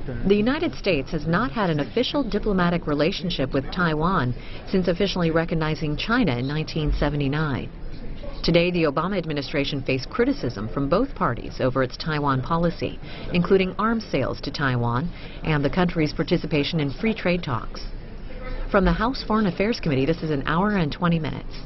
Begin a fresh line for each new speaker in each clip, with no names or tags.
The United States has not had an official diplomatic relationship with Taiwan since officially recognizing China in 1979. Today, the Obama administration faced criticism from both parties over its Taiwan policy, including arms sales to Taiwan and the country's participation in free trade talks. From the House Foreign Affairs Committee, this is an hour and 20 minutes.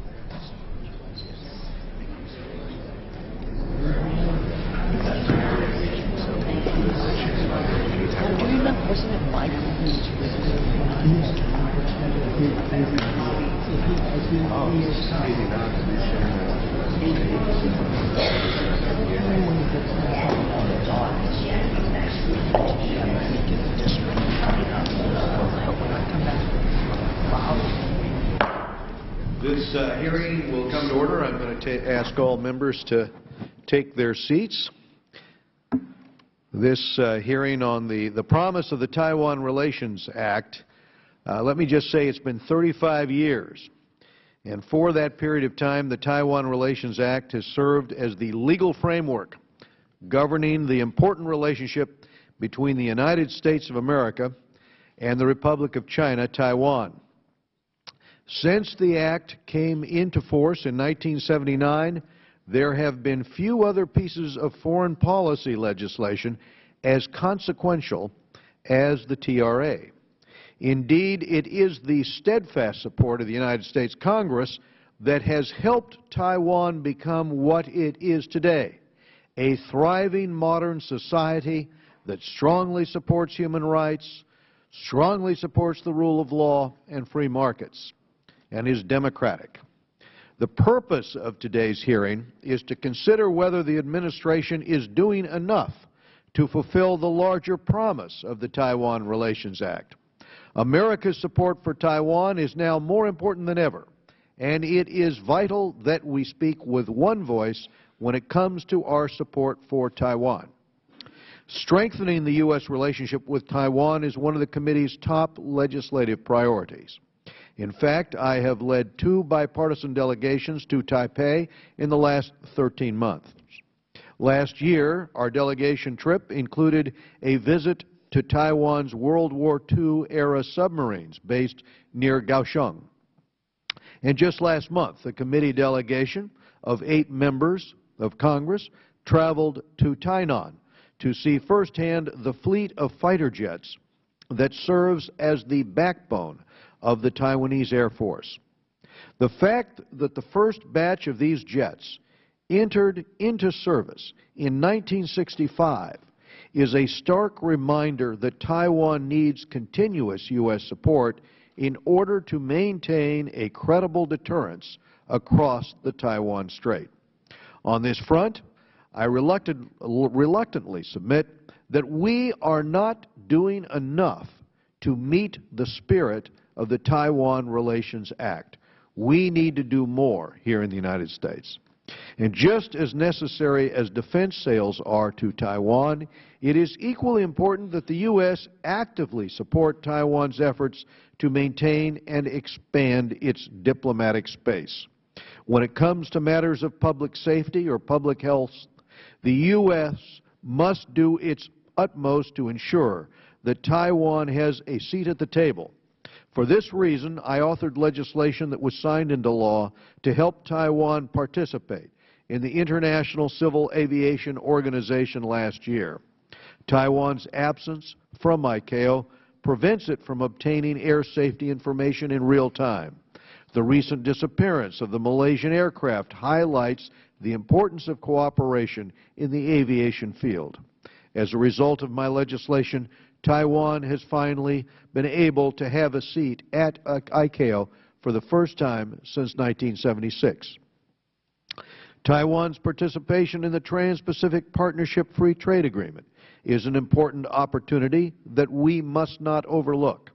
This hearing will come to order. I'm going to ask all members to take their seats. This hearing on the promise of the Taiwan Relations Act, let me just say it's been 35 years. And for that period of time, the Taiwan Relations Act has served as the legal framework governing the important relationship between the United States of America and the Republic of China, Taiwan. Since the Act came into force in 1979, there have been few other pieces of foreign policy legislation as consequential as the TRA. Indeed, it is the steadfast support of the United States Congress that has helped Taiwan become what it is today, a thriving modern society that strongly supports human rights, strongly supports the rule of law and free markets, and is democratic. The purpose of today's hearing is to consider whether the administration is doing enough to fulfill the larger promise of the Taiwan Relations Act. America's support for Taiwan is now more important than ever, and it is vital that we speak with one voice when it comes to our support for Taiwan. Strengthening the U.S. relationship with Taiwan is one of the committee's top legislative priorities. In fact, I have led 2 bipartisan delegations to Taipei in the last 13 months. Last year, our delegation trip included a visit to Taiwan's World War II-era submarines based near Kaohsiung. And just last month, the committee delegation of 8 members of Congress traveled to Tainan to see firsthand the fleet of fighter jets that serves as the backbone of the Taiwanese Air Force. The fact that the first batch of these jets entered into service in 1965 is a stark reminder that Taiwan needs continuous U.S. support in order to maintain a credible deterrence across the Taiwan Strait. On this front, I reluctantly submit that we are not doing enough to meet the spirit of the Taiwan Relations Act. We need to do more here in the United States. And just as necessary as defense sales are to Taiwan, it is equally important that the U.S. actively support Taiwan's efforts to maintain and expand its diplomatic space. When it comes to matters of public safety or public health, the U.S. must do its utmost to ensure that Taiwan has a seat at the table. For this reason, I authored legislation that was signed into law to help Taiwan participate in the International Civil Aviation Organization last year. Taiwan's absence from ICAO prevents it from obtaining air safety information in real time. The recent disappearance of the Malaysian aircraft highlights the importance of cooperation in the aviation field. As a result of my legislation, Taiwan has finally been able to have a seat at ICAO for the first time since 1976. Taiwan's participation in the Trans-Pacific Partnership Free Trade Agreement is an important opportunity that we must not overlook.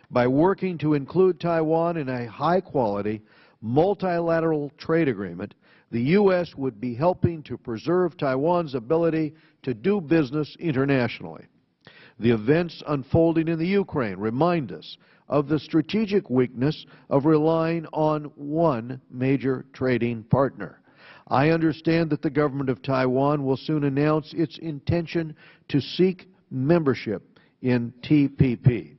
By working to include Taiwan in a high-quality, multilateral trade agreement, the U.S. would be helping to preserve Taiwan's ability to do business internationally. The events unfolding in the Ukraine remind us of the strategic weakness of relying on one major trading partner. I understand that the government of Taiwan will soon announce its intention to seek membership in TPP.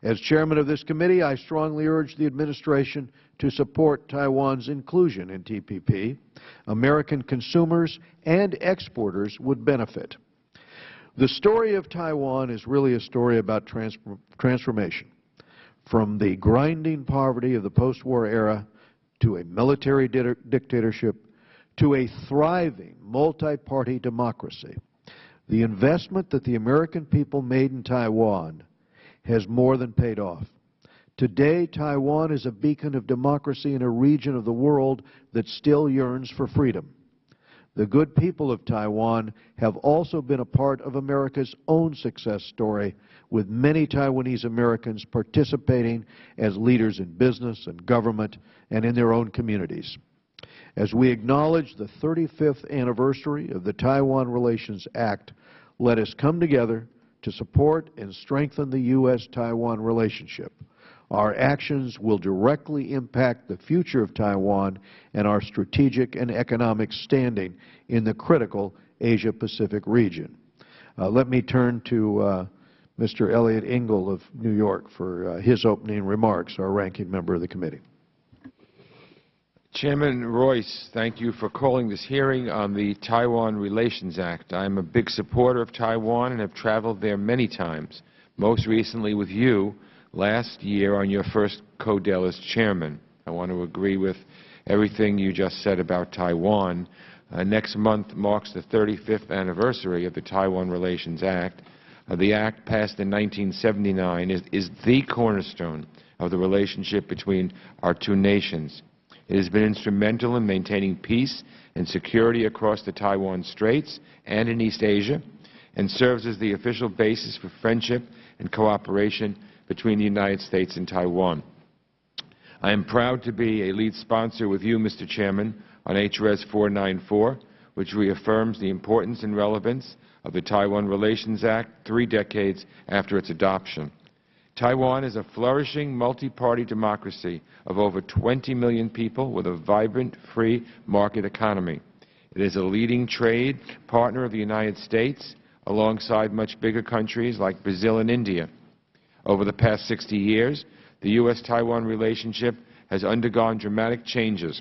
As chairman of this committee, I strongly urge the administration to support Taiwan's inclusion in TPP. American consumers and exporters would benefit. The story of Taiwan is really a story about transformation, from the grinding poverty of the post-war era to a military dictatorship to a thriving multi-party democracy. The investment that the American people made in Taiwan has more than paid off. Today, Taiwan is a beacon of democracy in a region of the world that still yearns for freedom. The good people of Taiwan have also been a part of America's own success story, with many Taiwanese Americans participating as leaders in business and government and in their own communities. As we acknowledge the 35th anniversary of the Taiwan Relations Act, let us come together to support and strengthen the U.S.-Taiwan relationship. Our actions will directly impact the future of Taiwan and our strategic and economic standing in the critical Asia-Pacific region. Let me turn to Mr. Elliot Engel of New York for his opening remarks, our ranking member of the committee.
Chairman Royce, thank you for calling this hearing on the Taiwan Relations Act. I am a big supporter of Taiwan and have traveled there many times, most recently with you last year on your first CODEL as chairman. I want to agree with everything you just said about Taiwan. Next month marks the 35th anniversary of the Taiwan Relations Act. The act, passed in 1979, is the cornerstone of the relationship between our two nations. It has been instrumental in maintaining peace and security across the Taiwan Straits and in East Asia, and serves as the official basis for friendship and cooperation between the United States and Taiwan. I am proud to be a lead sponsor with you, Mr. Chairman, on HRS 494, which reaffirms the importance and relevance of the Taiwan Relations Act 3 decades after its adoption. Taiwan is a flourishing multi-party democracy of over 20 million people with a vibrant, free market economy. It is a leading trade partner of the United States, alongside much bigger countries like Brazil and India. Over the past 60 years, the U.S.-Taiwan relationship has undergone dramatic changes,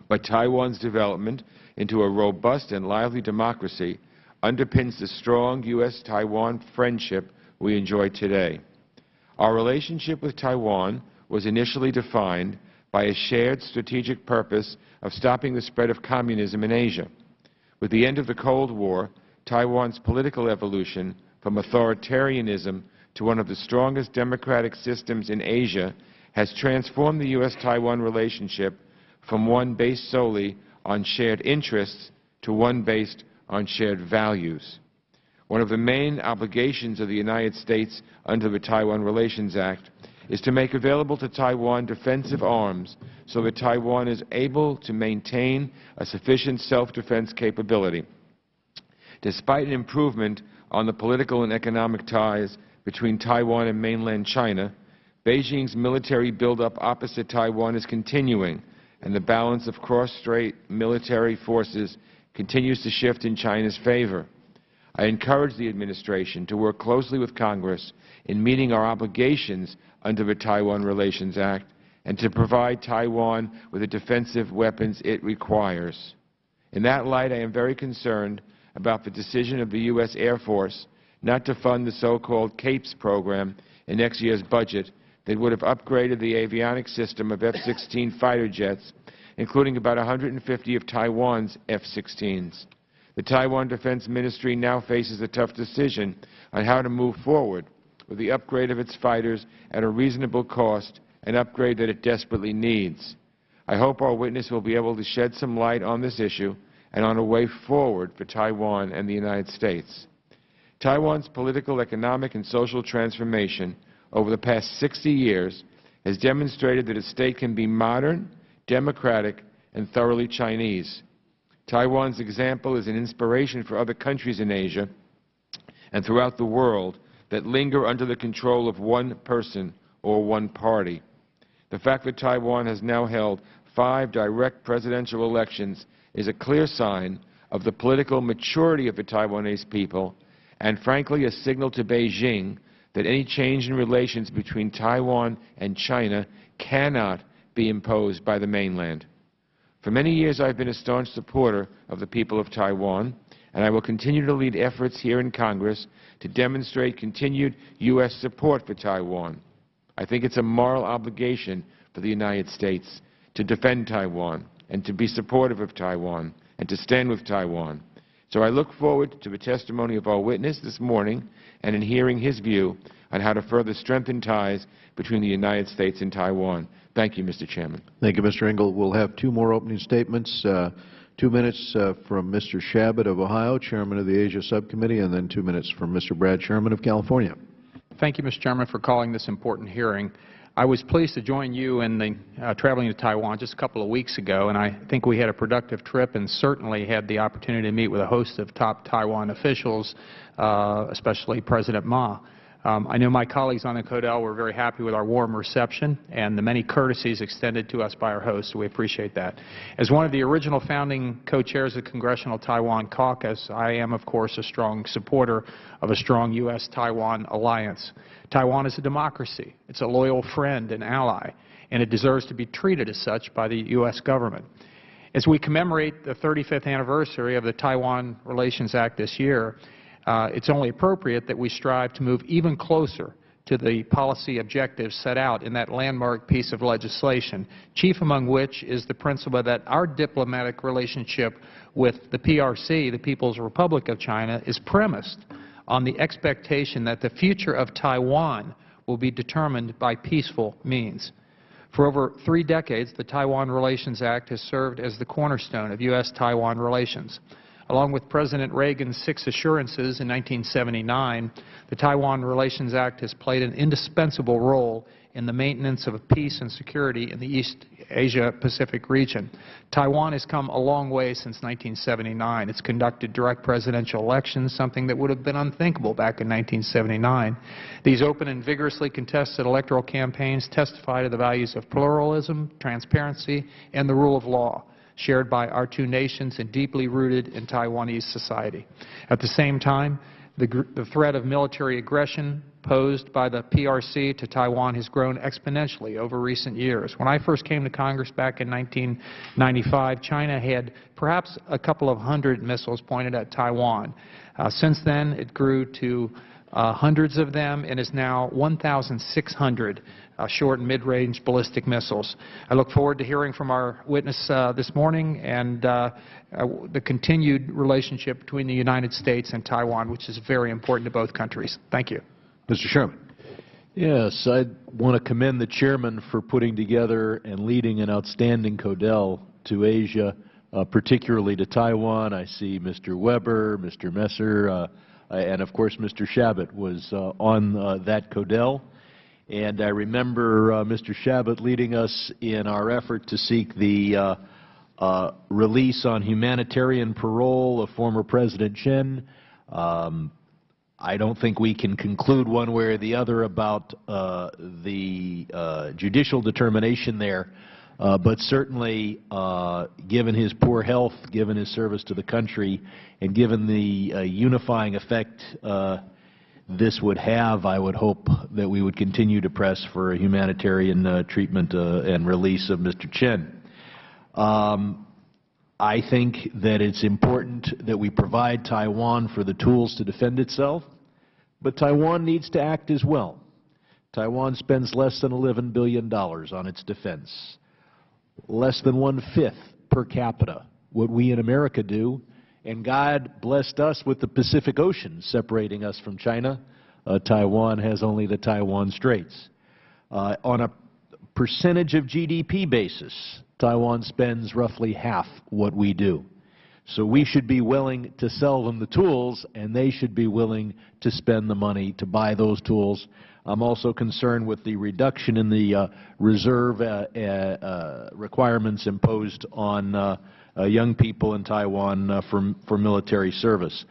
but Taiwan's development into a robust and lively democracy underpins the strong U.S.-Taiwan friendship we enjoy today. Our relationship with Taiwan was initially defined by a shared strategic purpose of stopping the spread of communism in Asia. With the end of the Cold War, Taiwan's political evolution from authoritarianism to one of the strongest democratic systems in Asia has transformed the U.S.-Taiwan relationship from one based solely on shared interests to one based on shared values. One of the main obligations of the United States under the Taiwan Relations Act is to make available to Taiwan defensive arms so that Taiwan is able to maintain a sufficient self-defense capability. Despite an improvement on the political and economic ties between Taiwan and mainland China, Beijing's military buildup opposite Taiwan is continuing, and the balance of cross-strait military forces continues to shift in China's favor. I encourage the administration to work closely with Congress in meeting our obligations under the Taiwan Relations Act and to provide Taiwan with the defensive weapons it requires. In that light, I am very concerned about the decision of the U.S. Air Force not to fund the so-called CAPES program in next year's budget that would have upgraded the avionics system of F-16 fighter jets, including about 150 of Taiwan's F-16s. The Taiwan Defense Ministry now faces a tough decision on how to move forward with the upgrade of its fighters at a reasonable cost, an upgrade that it desperately needs. I hope our witness will be able to shed some light on this issue and on a way forward for Taiwan and the United States. Taiwan's political, economic, and social transformation over the past 60 years has demonstrated that a state can be modern, democratic, and thoroughly Chinese. Taiwan's example is an inspiration for other countries in Asia and throughout the world that linger under the control of one person or one party. The fact that Taiwan has now held 5 direct presidential elections is a clear sign of the political maturity of the Taiwanese people and frankly a signal to Beijing that any change in relations between Taiwan and China cannot be imposed by the mainland. For many years I've been a staunch supporter of the people of Taiwan, and I will continue to lead efforts here in Congress to demonstrate continued U.S. support for Taiwan. I think it's a moral obligation for the United States to defend Taiwan and to be supportive of Taiwan and to stand with Taiwan. So I look forward to the testimony of our witness this morning and in hearing his view on how to further strengthen ties between the United States and Taiwan. Thank you, Mr. Chairman.
Thank you, Mr. Engel. We'll have two more opening statements. 2 minutes from Mr. Shabbat of Ohio, Chairman of the Asia Subcommittee, and then 2 minutes from Mr. Brad Sherman of California.
Thank you, Mr. Chairman, for calling this important hearing. I was pleased to join you in the traveling to Taiwan just a couple of weeks ago, and I think we had a productive trip and certainly had the opportunity to meet with a host of top Taiwan officials, especially President Ma. I know my colleagues on the CODEL were very happy with our warm reception and the many courtesies extended to us by our hosts, so we appreciate that. As one of the original founding co-chairs of the Congressional Taiwan Caucus, I am, of course, a strong supporter of a strong U.S.-Taiwan alliance. Taiwan is a democracy. It's a loyal friend and ally, and it deserves to be treated as such by the U.S. government. As we commemorate the 35th anniversary of the Taiwan Relations Act this year, it's only appropriate that we strive to move even closer to the policy objectives set out in that landmark piece of legislation, chief among which is the principle that our diplomatic relationship with the PRC, the People's Republic of China, is premised on the expectation that the future of Taiwan will be determined by peaceful means. For over 3 decades, the Taiwan Relations Act has served as the cornerstone of U.S.-Taiwan relations. Along with President Reagan's 6 assurances in 1979, the Taiwan Relations Act has played an indispensable role in the maintenance of peace and security in the East Asia-Pacific region. Taiwan has come a long way since 1979. It's conducted direct presidential elections, something that would have been unthinkable back in 1979. These open and vigorously contested electoral campaigns testify to the values of pluralism, transparency, and the rule of law, shared by our two nations and deeply rooted in Taiwanese society. At the same time, the threat of military aggression posed by the PRC to Taiwan has grown exponentially over recent years. When I first came to Congress back in 1995, China had perhaps a couple of hundred missiles pointed at Taiwan. Since then, it grew to hundreds of them and is now 1,600 short and mid-range ballistic missiles. I look forward to hearing from our witness this morning and the continued relationship between the United States and Taiwan, which is very important to both countries. Thank you.
Mr. Sherman.
Yes, I want to commend the chairman for putting together and leading an outstanding CODEL to Asia, particularly to Taiwan. I see Mr. Weber, Mr. Messer, and of course Mr. Shabbat was on that CODEL. And I remember Mr. Shabbat leading us in our effort to seek the release on humanitarian parole of former President Chen. I don't think we can conclude one way or the other about the judicial determination there, but certainly given his poor health, given his service to the country, and given the unifying effect this would have, I would hope that we would continue to press for a humanitarian treatment and release of Mr. Chen. I think that it's important that we provide Taiwan for the tools to defend itself, but Taiwan needs to act as well. Taiwan spends less than $11 billion on its defense, less than 1/5 per capita what we in America do, and God blessed us with the Pacific Ocean separating us from China. Taiwan has only the Taiwan Straits. On a percentage of GDP basis, Taiwan spends roughly half what we do. So we should be willing to sell them the tools, and they should be willing to spend the money to buy those tools. I'm also concerned with the reduction in the reserve requirements imposed on young people in Taiwan for military service.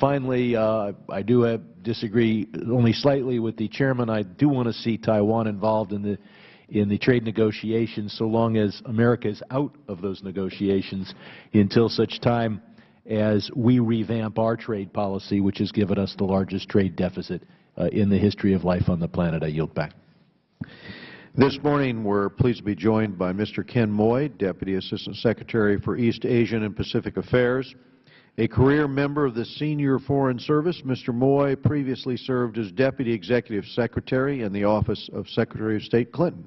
Finally, I do disagree only slightly with the chairman. I do want to see Taiwan involved in the trade negotiations so long as America is out of those negotiations until such time as we revamp our trade policy, which has given us the largest trade deficit in the history of life on the planet. I yield back.
This morning, we're pleased to be joined by Mr. Ken Moy, Deputy Assistant Secretary for East Asian and Pacific Affairs. A career member of the Senior Foreign Service, Mr. Moy previously served as Deputy Executive Secretary in the Office of Secretary of State Clinton.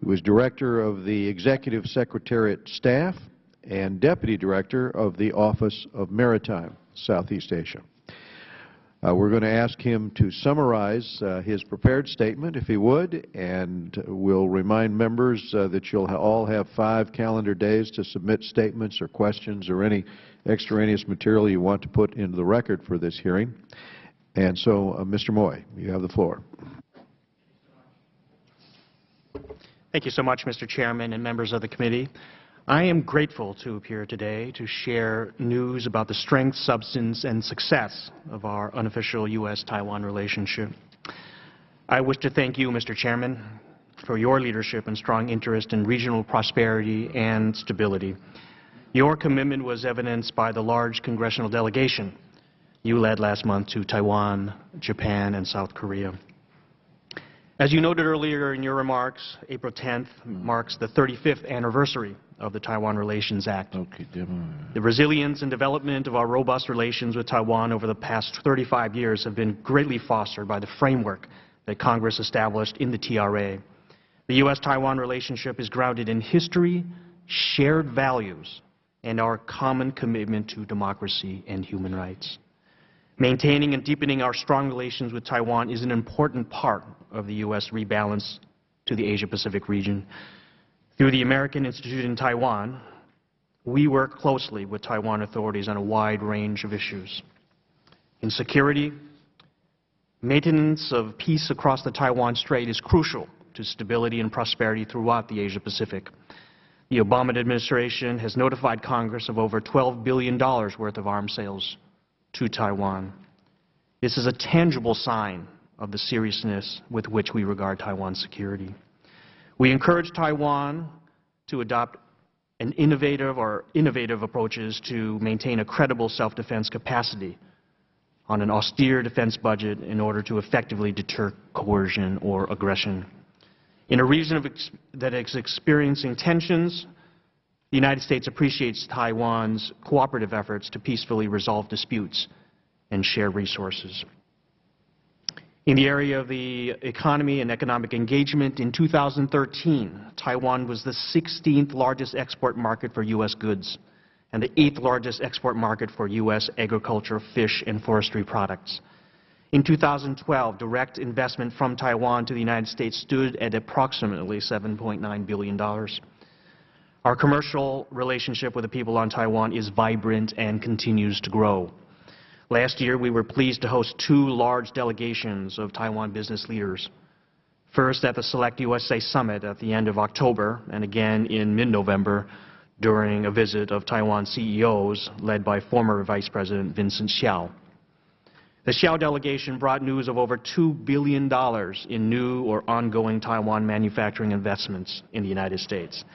He was Director of the Executive Secretariat Staff and Deputy Director of the Office of Maritime, Southeast Asia. We're going to ask him to summarize his prepared statement, if he would, and we'll remind members that you'll all have 5 calendar days to submit statements or questions or any extraneous material you want to put into the record for this hearing. And so, Mr. Moy, you have the floor.
Thank you so much, Mr. Chairman and members of the committee. I am grateful to appear today to share news about the strength, substance, and success of our unofficial U.S.-Taiwan relationship. I wish to thank you, Mr. Chairman, for your leadership and strong interest in regional prosperity and stability. Your commitment was evidenced by the large congressional delegation you led last month to Taiwan, Japan, and South Korea. As you noted earlier in your remarks, April 10th marks the 35th anniversary of the Taiwan Relations Act. The resilience and development of our robust relations with Taiwan over the past 35 years have been greatly fostered by the framework that Congress established in the TRA. The U.S.-Taiwan relationship is grounded in history, shared values, and our common commitment to democracy and human rights. Maintaining and deepening our strong relations with Taiwan is an important part of the U.S. rebalance to the Asia-Pacific region. Through the American Institute in Taiwan, we work closely with Taiwan authorities on a wide range of issues. In security, maintenance of peace across the Taiwan Strait is crucial to stability and prosperity throughout the Asia-Pacific. The Obama administration has notified Congress of over $12 billion worth of arms sales to Taiwan. This is a tangible sign of the seriousness with which we regard Taiwan's security. We encourage Taiwan to adopt innovative approaches to maintain a credible self-defense capacity on an austere defense budget in order to effectively deter coercion or aggression. In a region that is experiencing tensions, the United States appreciates Taiwan's cooperative efforts to peacefully resolve disputes and share resources. In the area of the economy and economic engagement, in 2013, Taiwan was the 16th largest export market for U.S. goods and the 8th largest export market for U.S. agriculture, fish, and forestry products. In 2012, direct investment from Taiwan to the United States stood at approximately $7.9 billion. Our commercial relationship with the people on Taiwan is vibrant and continues to grow. Last year, we were pleased to host 2 large delegations of Taiwan business leaders. First at the Select USA Summit at the end of October, and again in mid-November during a visit of Taiwan CEOs led by former Vice President Vincent Hsiao. The Hsiao delegation brought news of over $2 billion in new or ongoing Taiwan manufacturing investments in the United States.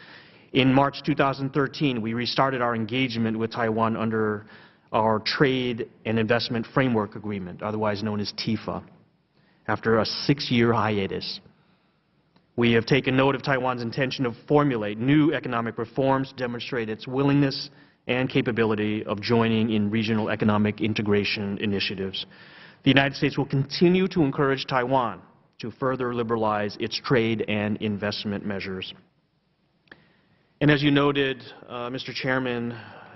In March 2013, we restarted our engagement with Taiwan under our Trade and Investment Framework Agreement, otherwise known as TIFA, after a 6-year hiatus. We have taken note of Taiwan's intention to formulate new economic reforms to demonstrate its willingness and capability of joining in regional economic integration initiatives. The United States will continue to encourage Taiwan to further liberalize its trade and investment measures. And as you noted, Mr. Chairman,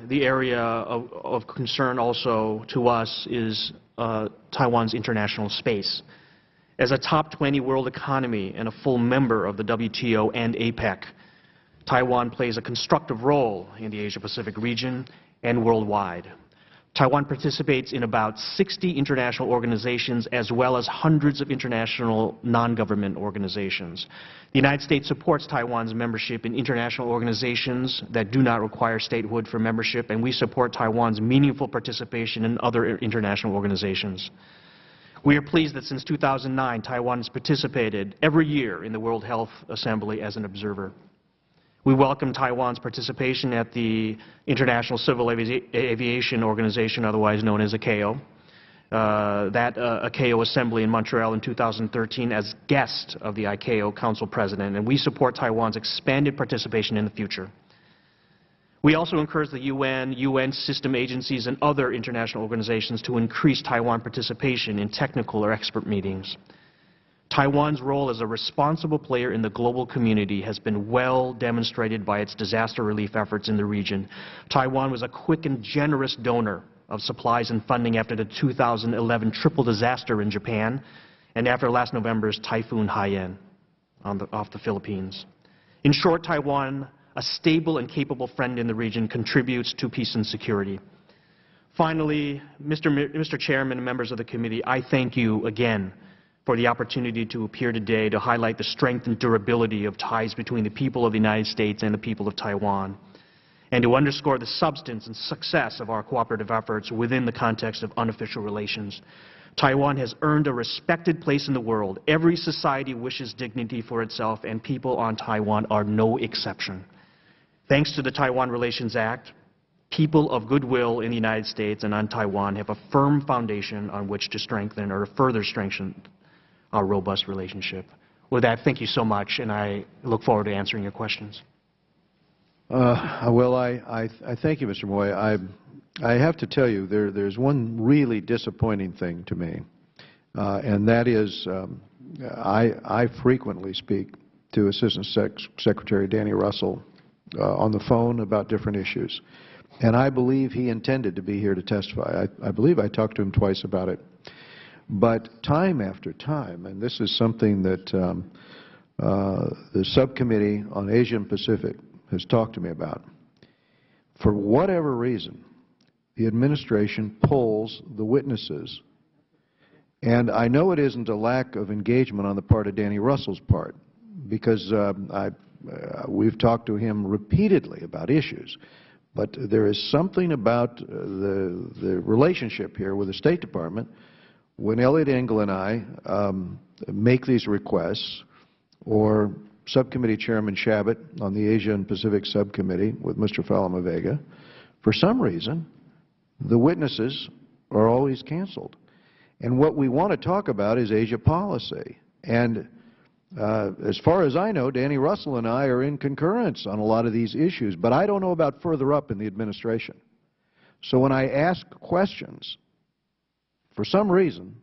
the area of concern also to us is Taiwan's international space. As a top 20 world economy and a full member of the WTO and APEC, Taiwan plays a constructive role in the Asia-Pacific region and worldwide. Taiwan participates in about 60 international organizations as well as hundreds of international non-government organizations. The United States supports Taiwan's membership in international organizations that do not require statehood for membership, and we support Taiwan's meaningful participation in other international organizations. We are pleased that since 2009, Taiwan has participated every year in the World Health Assembly as an observer. We welcome Taiwan's participation at the International Civil Aviation Organization, otherwise known as ICAO, that ICAO assembly in Montreal in 2013 as guest of the ICAO Council President, and we support Taiwan's expanded participation in the future. We also encourage the UN system agencies, and other international organizations to increase Taiwan participation in technical or expert meetings. Taiwan's role as a responsible player in the global community has been well demonstrated by its disaster relief efforts in the region. Taiwan was a quick and generous donor of supplies and funding after the 2011 triple disaster in Japan and after last November's Typhoon Haiyan off the Philippines. In short, Taiwan, a stable and capable friend in the region, contributes to peace and security. Finally, Mr. Chairman and members of the committee, I thank you again for the opportunity to appear today to highlight the strength and durability of ties between the people of the United States and the people of Taiwan, and to underscore the substance and success of our cooperative efforts within the context of unofficial relations. Taiwan has earned a respected place in the world. Every society wishes dignity for itself, and people on Taiwan are no exception. Thanks to the Taiwan Relations Act, people of goodwill in the United States and on Taiwan have a firm foundation on which to strengthen or further strengthen our robust relationship. With that, thank you so much, and I look forward to answering your questions.
Well, I thank you, Mr. Moy. I have to tell you, there's one really disappointing thing to me, and that is I frequently speak to Assistant Secretary Danny Russell on the phone about different issues, and I believe he intended to be here to testify. I believe I talked to him twice about it. But time after time, and this is something that the Subcommittee on Asia and Pacific has talked to me about, for whatever reason, the administration pulls the witnesses. And I know it isn't a lack of engagement on the part of Danny Russell's part, because we've talked to him repeatedly about issues. But there is something about the relationship here with the State Department. When Elliot Engel and I make these requests, or Subcommittee Chairman Shabbat on the Asia and Pacific Subcommittee with Mr. Falamavega, for some reason, the witnesses are always canceled. And what we want to talk about is Asia policy. And as far as I know, Danny Russell and I are in concurrence on a lot of these issues, but I don't know about further up in the administration. So when I ask questions, for some reason,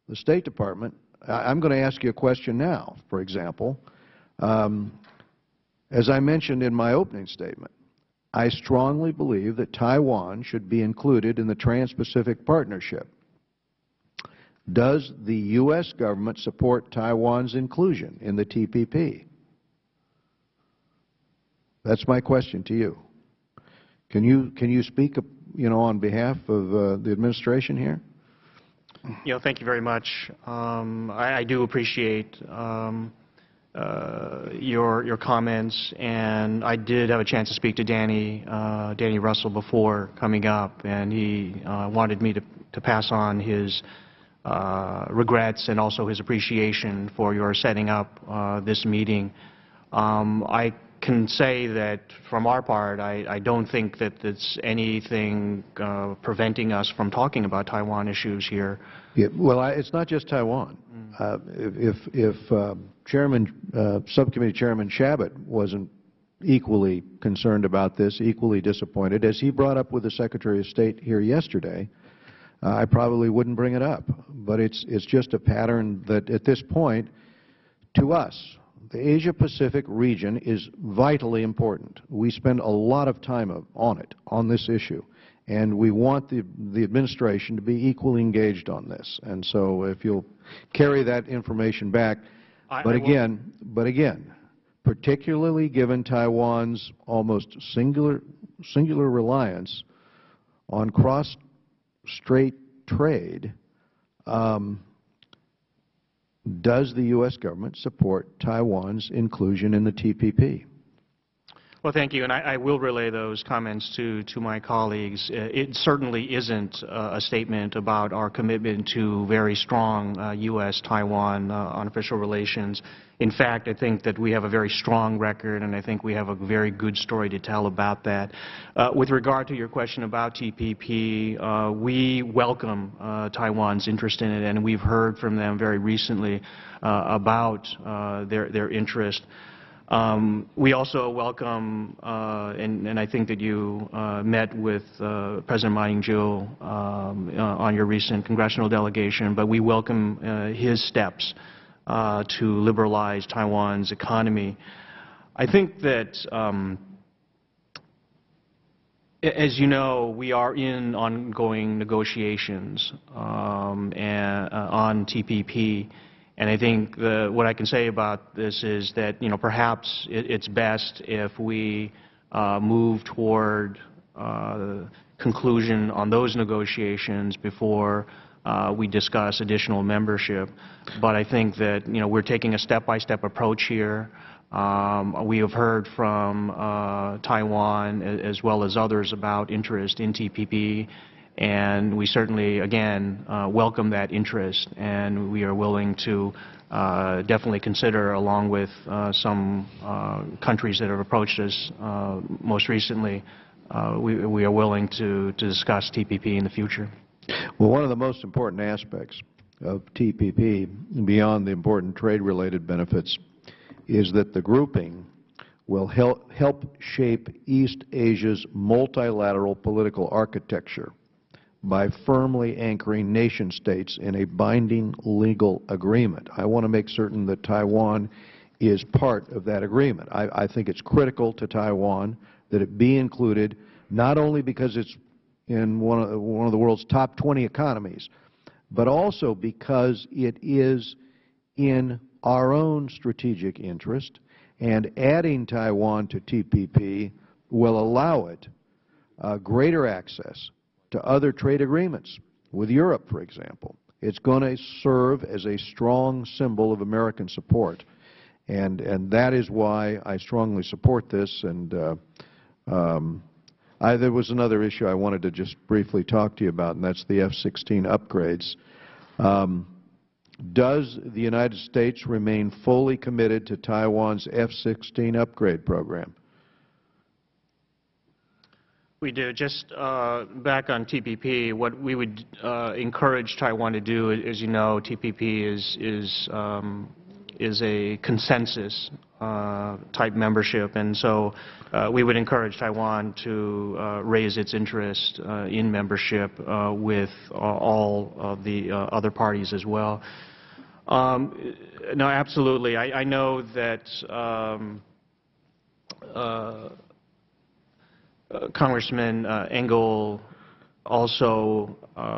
the State Department, I'm going to ask you a question now, for example. As I mentioned in my opening statement, I strongly believe that Taiwan should be included in the Trans-Pacific Partnership. Does the U.S. government support Taiwan's inclusion in the TPP? That's my question to you. Can you speak, on behalf of the administration here?
Thank you very much. I do appreciate your comments, and I did have a chance to speak to Danny Russell before coming up, and he wanted me to pass on his regrets and also his appreciation for your setting up this meeting. I can say that from our part, I don't think that there's anything preventing us from talking about Taiwan issues here.
Yeah, well, it's not just Taiwan. If Subcommittee Chairman Shabbat wasn't equally concerned about this, equally disappointed, as he brought up with the Secretary of State here yesterday, I probably wouldn't bring it up. But it's just a pattern that at this point, to us, the Asia-Pacific region is vitally important. We spend a lot of time on this issue, and we want the administration to be equally engaged on this. And so if you'll carry that information back, but again, particularly given Taiwan's almost singular reliance on cross-strait trade, does the U.S. government support Taiwan's inclusion in the TPP?
Well, thank you, and I will relay those comments to my colleagues. It certainly isn't a statement about our commitment to very strong U.S.-Taiwan unofficial relations. In fact, I think that we have a very strong record, and I think we have a very good story to tell about that. With regard to your question about TPP, we welcome Taiwan's interest in it, and we've heard from them very recently about their interest. We also welcome, and I think that you met with President Ma Ying-jeou on your recent congressional delegation, but we welcome his steps to liberalize Taiwan's economy. I think that, as you know, we are in ongoing negotiations on TPP. And I think what I can say about this is that, perhaps it's best if we move toward conclusion on those negotiations before we discuss additional membership. But I think that, we're taking a step-by-step approach here. We have heard from Taiwan as well as others about interest in TPP. And we certainly, again, welcome that interest, and we are willing to definitely consider, along with some countries that have approached us most recently, we are willing to discuss TPP in the future.
Well, one of the most important aspects of TPP, beyond the important trade-related benefits, is that the grouping will help shape East Asia's multilateral political architecture by firmly anchoring nation-states in a binding legal agreement. I want to make certain that Taiwan is part of that agreement. I think it's critical to Taiwan that it be included, not only because it's in one of the world's top 20 economies, but also because it is in our own strategic interest, and adding Taiwan to TPP will allow it greater access to other trade agreements with Europe, for example. It's going to serve as a strong symbol of American support, and that is why I strongly support this. And there was another issue I wanted to just briefly talk to you about, and that's the F-16 upgrades. Does the United States remain fully committed to Taiwan's F-16 upgrade program?
We do. Just back on TPP, what we would encourage Taiwan to do, as you know, TPP is a consensus type membership, and so we would encourage Taiwan to raise its interest in membership with all of the other parties as well. No, absolutely. I know that Congressman Engel also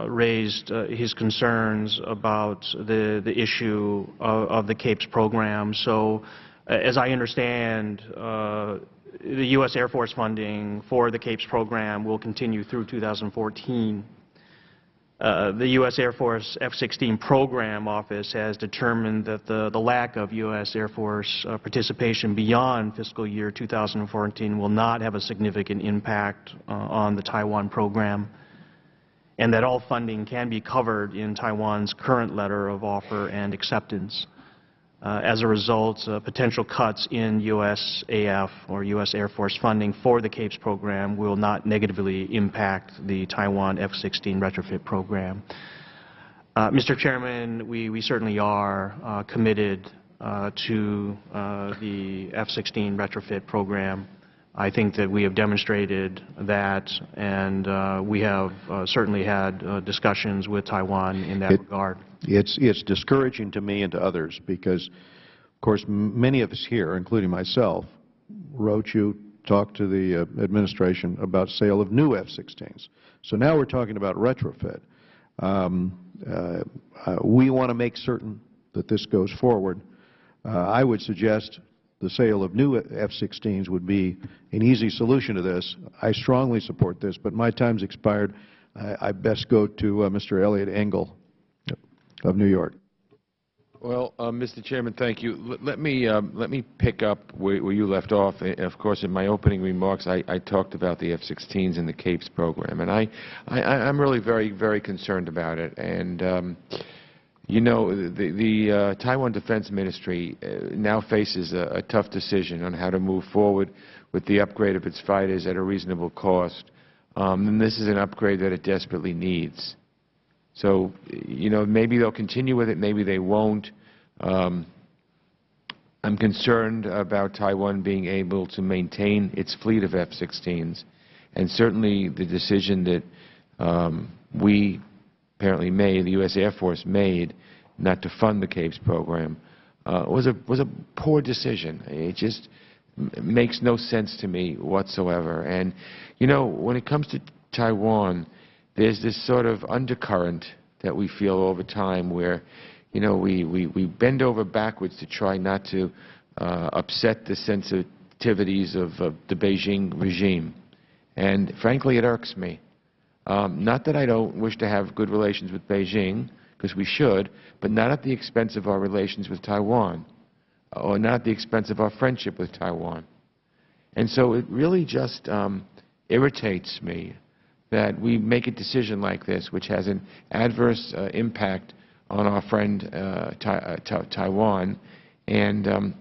raised his concerns about the issue of the CAPES program. So, as I understand, the U.S. Air Force funding for the CAPES program will continue through 2014. The U.S. Air Force F-16 Program Office has determined that the lack of U.S. Air Force participation beyond fiscal year 2014 will not have a significant impact on the Taiwan program, and that all funding can be covered in Taiwan's current letter of offer and acceptance. As a result, potential cuts in USAF or U.S. Air Force funding for the CAPES program will not negatively impact the Taiwan F-16 retrofit program. Mr. Chairman, we certainly are committed to the F-16 retrofit program. I think that we have demonstrated that, and we have certainly had discussions with Taiwan in that regard.
It's discouraging to me and to others because, of course, many of us here, including myself, wrote you, talked to the administration about sale of new F-16s. So now we're talking about retrofit. We want to make certain that this goes forward. I would suggest the sale of new F-16s would be an easy solution to this. I strongly support this, but my time's expired. I best go to Mr. Elliot Engel of New York.
Well, Mr. Chairman, thank you. Let me pick up where you left off. Of course, in my opening remarks, I talked about the F-16s and the CAPES program, and I'm really very concerned about it. And you know, the Taiwan Defense Ministry now faces a tough decision on how to move forward with the upgrade of its fighters at a reasonable cost. And this is an upgrade that it desperately needs. So, you know, maybe they'll continue with it, maybe they won't. I'm concerned about Taiwan being able to maintain its fleet of F-16s, and certainly the decision that we apparently made, the U.S. Air Force made, not to fund the CAPES program, was a poor decision. It just makes no sense to me whatsoever. And, you know, when it comes to Taiwan, there's this sort of undercurrent that we feel over time where, you know, we bend over backwards to try not to upset the sensitivities of the Beijing regime. And frankly, it irks me. Not that I don't wish to have good relations with Beijing, because we should, but not at the expense of our relations with Taiwan, or not at the expense of our friendship with Taiwan. And so it really just irritates me that we make a decision like this, which has an adverse impact on our friend Taiwan, and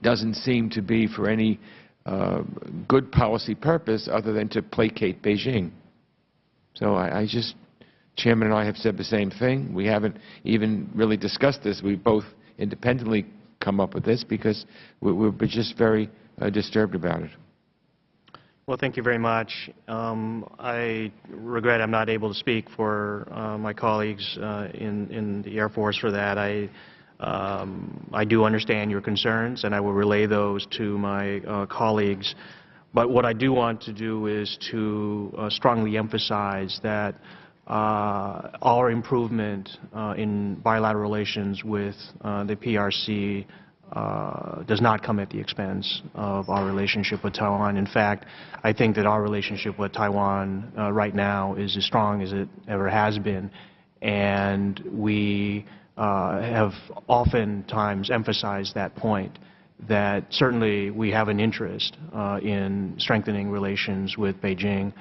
doesn't seem to be for any good policy purpose other than to placate Beijing. So I just, Chairman and I have said the same thing. We haven't even really discussed this. We both independently come up with this because we're just very disturbed about it.
Well, thank you very much. I regret I'm not able to speak for my colleagues in the Air Force for that. I do understand your concerns, and I will relay those to my colleagues. But what I do want to do is to strongly emphasize that our improvement in bilateral relations with the PRC does not come at the expense of our relationship with Taiwan. In fact, I think that our relationship with Taiwan right now is as strong as it ever has been, and we have oftentimes emphasized that point, that certainly we have an interest in strengthening relations with Beijing,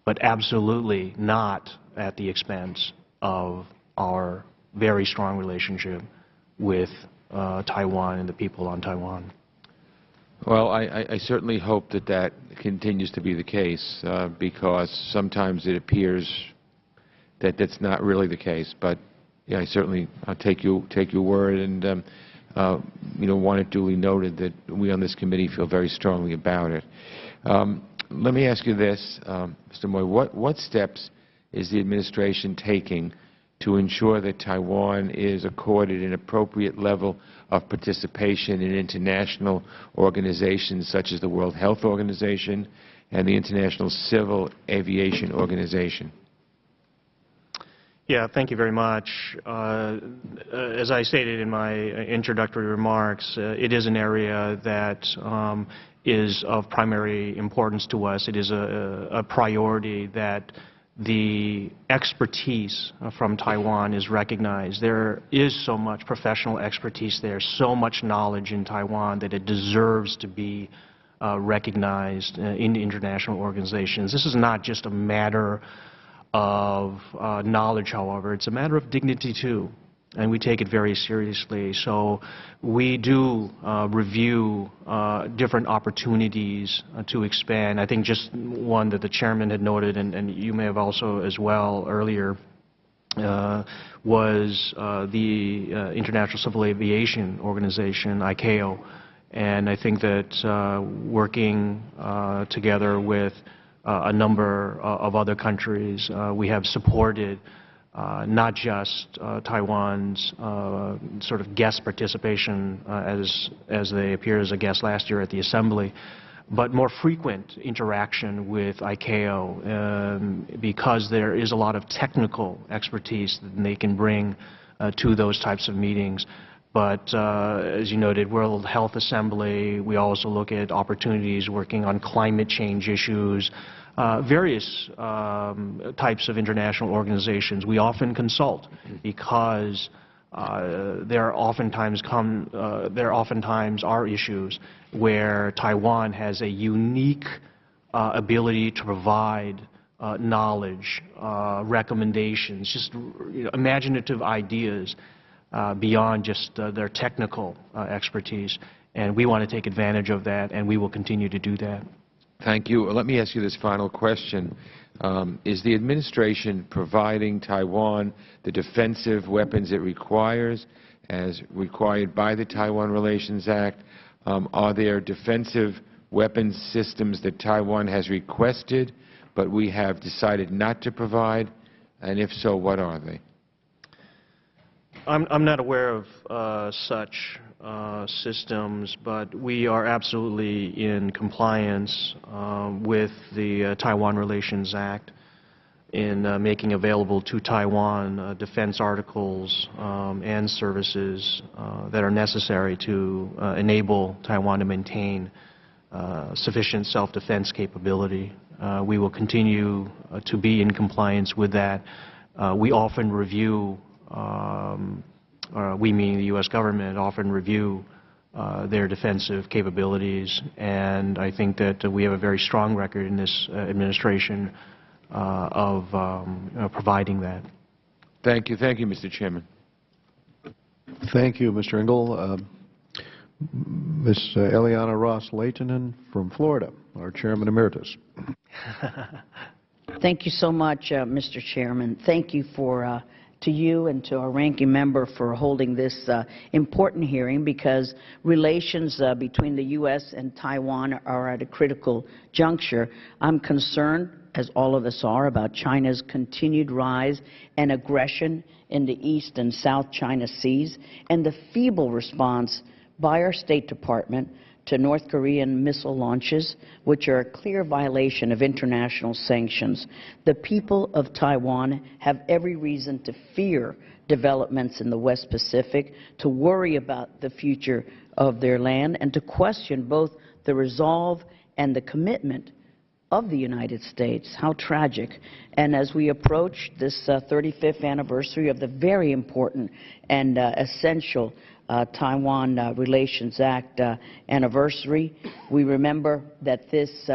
but absolutely not at the expense of our very strong relationship with Taiwan and the people on Taiwan.
Well, I certainly hope that that continues to be the case, because sometimes it appears that that's not really the case. But yeah, I'll take your word, and you know, want it duly noted that we on this committee feel very strongly about it. Let me ask you this, Mr. Moy: what steps is the administration taking to ensure that Taiwan is accorded an appropriate level of participation in international organizations such as the World Health Organization and the International Civil Aviation Organization?
Yeah, thank you very much. As I stated in my introductory remarks, it is an area that is of primary importance to us. It is a priority that the expertise from Taiwan is recognized. There is so much professional expertise there, so much knowledge in Taiwan that it deserves to be recognized in international organizations. This is not just a matter of knowledge, however. It's a matter of dignity, too, and we take it very seriously. So we do review different opportunities to expand. I think just one that the chairman had noted, and you may have also as well earlier, was the International Civil Aviation Organization, ICAO. And I think that working together with a number of other countries, we have supported not just Taiwan's sort of guest participation as they appeared as a guest last year at the Assembly, but more frequent interaction with ICAO, because there is a lot of technical expertise that they can bring to those types of meetings. But as you noted, World Health Assembly, we also look at opportunities working on climate change issues, various types of international organizations. We often consult because there oftentimes are issues where Taiwan has a unique ability to provide knowledge, recommendations, just imaginative ideas beyond just their technical expertise. And we want to take advantage of that, and we will continue to do that.
Thank you. Let me ask you this final question. Is the administration providing Taiwan the defensive weapons it requires, as required by the Taiwan Relations Act? Are there defensive weapons systems that Taiwan has requested, but we have decided not to provide? And if so, what are they?
I'm not aware of such systems, but we are absolutely in compliance with the Taiwan Relations Act in making available to Taiwan defense articles and services that are necessary to enable Taiwan to maintain sufficient self-defense capability. We will continue to be in compliance with that. We often review we meaning the U.S. government, often review their defensive capabilities, and I think that we have a very strong record in this administration of providing that.
Thank you. Thank you, Mr. Chairman.
Thank you, Mr. Engel. Ms. Eliana Ross-Leitonen from Florida, our Chairman Emeritus.
Thank you so much, Mr. Chairman. Thank you to you and to our ranking member for holding this important hearing, because relations between the U.S. and Taiwan are at a critical juncture. I'm concerned, as all of us are, about China's continued rise and aggression in the East and South China Seas, and the feeble response by our State Department to North Korean missile launches, which are a clear violation of international sanctions. The people of Taiwan have every reason to fear developments in the West Pacific, to worry about the future of their land, and to question both the resolve and the commitment of the United States. How tragic. And as we approach this 35th anniversary of the very important and essential Taiwan Relations Act anniversary, we remember that this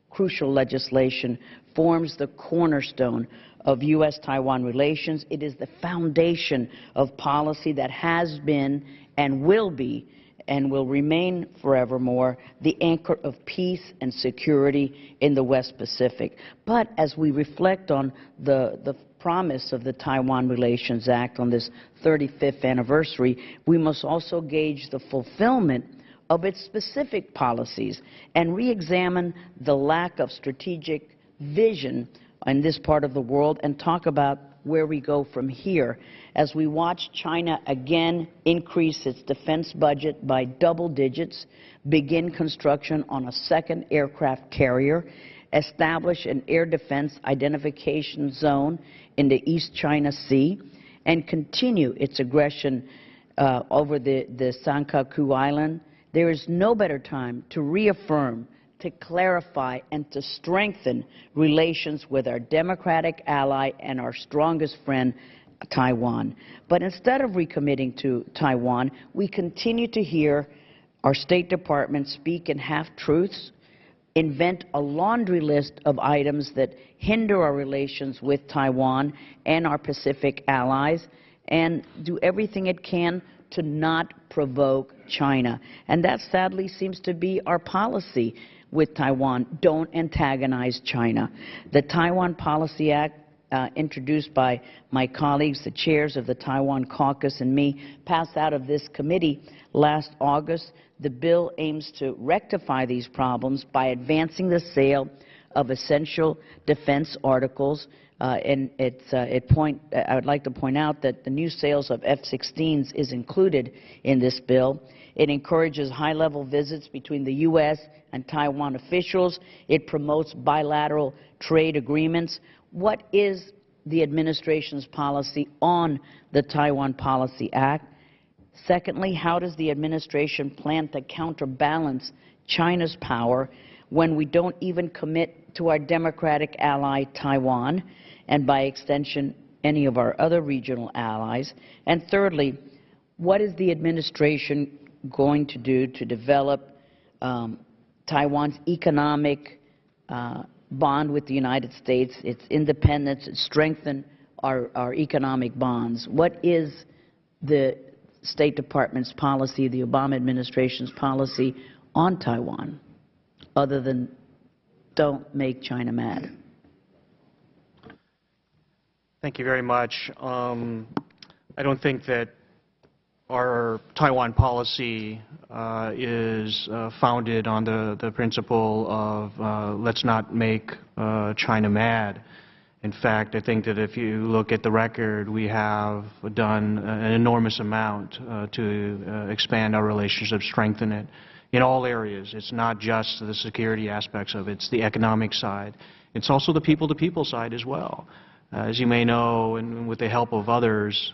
crucial legislation forms the cornerstone of U.S.-Taiwan relations. It is the foundation of policy that has been and will be and will remain forevermore the anchor of peace and security in the West Pacific. But as we reflect on the promise of the Taiwan Relations Act on this 35th anniversary, we must also gauge the fulfillment of its specific policies and re-examine the lack of strategic vision in this part of the world, and talk about where we go from here as we watch China again increase its defense budget by double digits, begin construction on a second aircraft carrier, establish an air defense identification zone in the East China Sea, and continue its aggression over the Senkaku Island. There is no better time to reaffirm, to clarify, and to strengthen relations with our democratic ally and our strongest friend, Taiwan. But instead of recommitting to Taiwan, we continue to hear our State Department speak in half-truths, invent a laundry list of items that hinder our relations with Taiwan and our Pacific allies, and do everything it can to not provoke China. And that sadly seems to be our policy with Taiwan. Don't antagonize China. The Taiwan Policy Act, introduced by my colleagues, the chairs of the Taiwan Caucus and me, passed out of this committee last August. The bill aims to rectify these problems by advancing the sale of essential defense articles. I would like to point out that the new sales of F-16s is included in this bill. It encourages high-level visits between the U.S. and Taiwan officials. It promotes bilateral trade agreements. What is the administration's policy on the Taiwan Policy Act? Secondly, how does the administration plan to counterbalance China's power when we don't even commit to our democratic ally, Taiwan, and by extension, any of our other regional allies? And thirdly, what is the administration going to do to develop Taiwan's economic bond with the United States, its independence, strengthen our economic bonds? What is the State Department's policy, the Obama administration's policy on Taiwan, other than don't make China mad?
Thank you very much. I don't think that our Taiwan policy is founded on the principle of let's not make China mad. In fact, I think that if you look at the record, we have done an enormous amount to expand our relationship, strengthen it in all areas. It's not just the security aspects of it, it's the economic side. It's also the people-to-people side as well. As you may know, and with the help of others,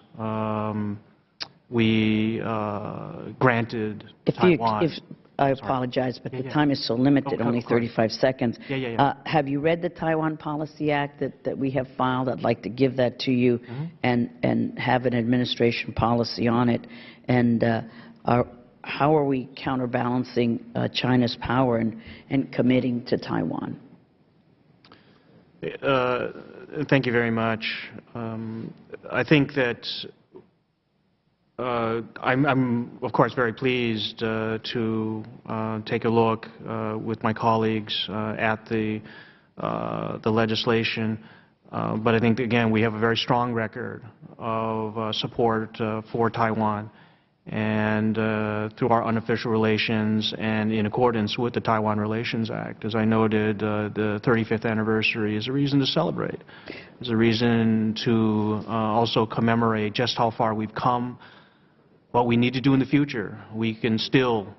we granted Taiwan.
I apologize, but the time is so limited, only 35 seconds. Have you read the Taiwan Policy Act that we have filed? I'd like to give that to you and have an administration policy on it. And how are we counterbalancing China's power and committing to Taiwan?
Thank you very much. I think that I'm, of course, very pleased to take a look with my colleagues at the legislation. But I think, again, we have a very strong record of support for Taiwan. And through our unofficial relations and in accordance with the Taiwan Relations Act. As I noted, the 35th anniversary is a reason to celebrate. It's a reason to also commemorate just how far we've come, what we need to do in the future. We can still,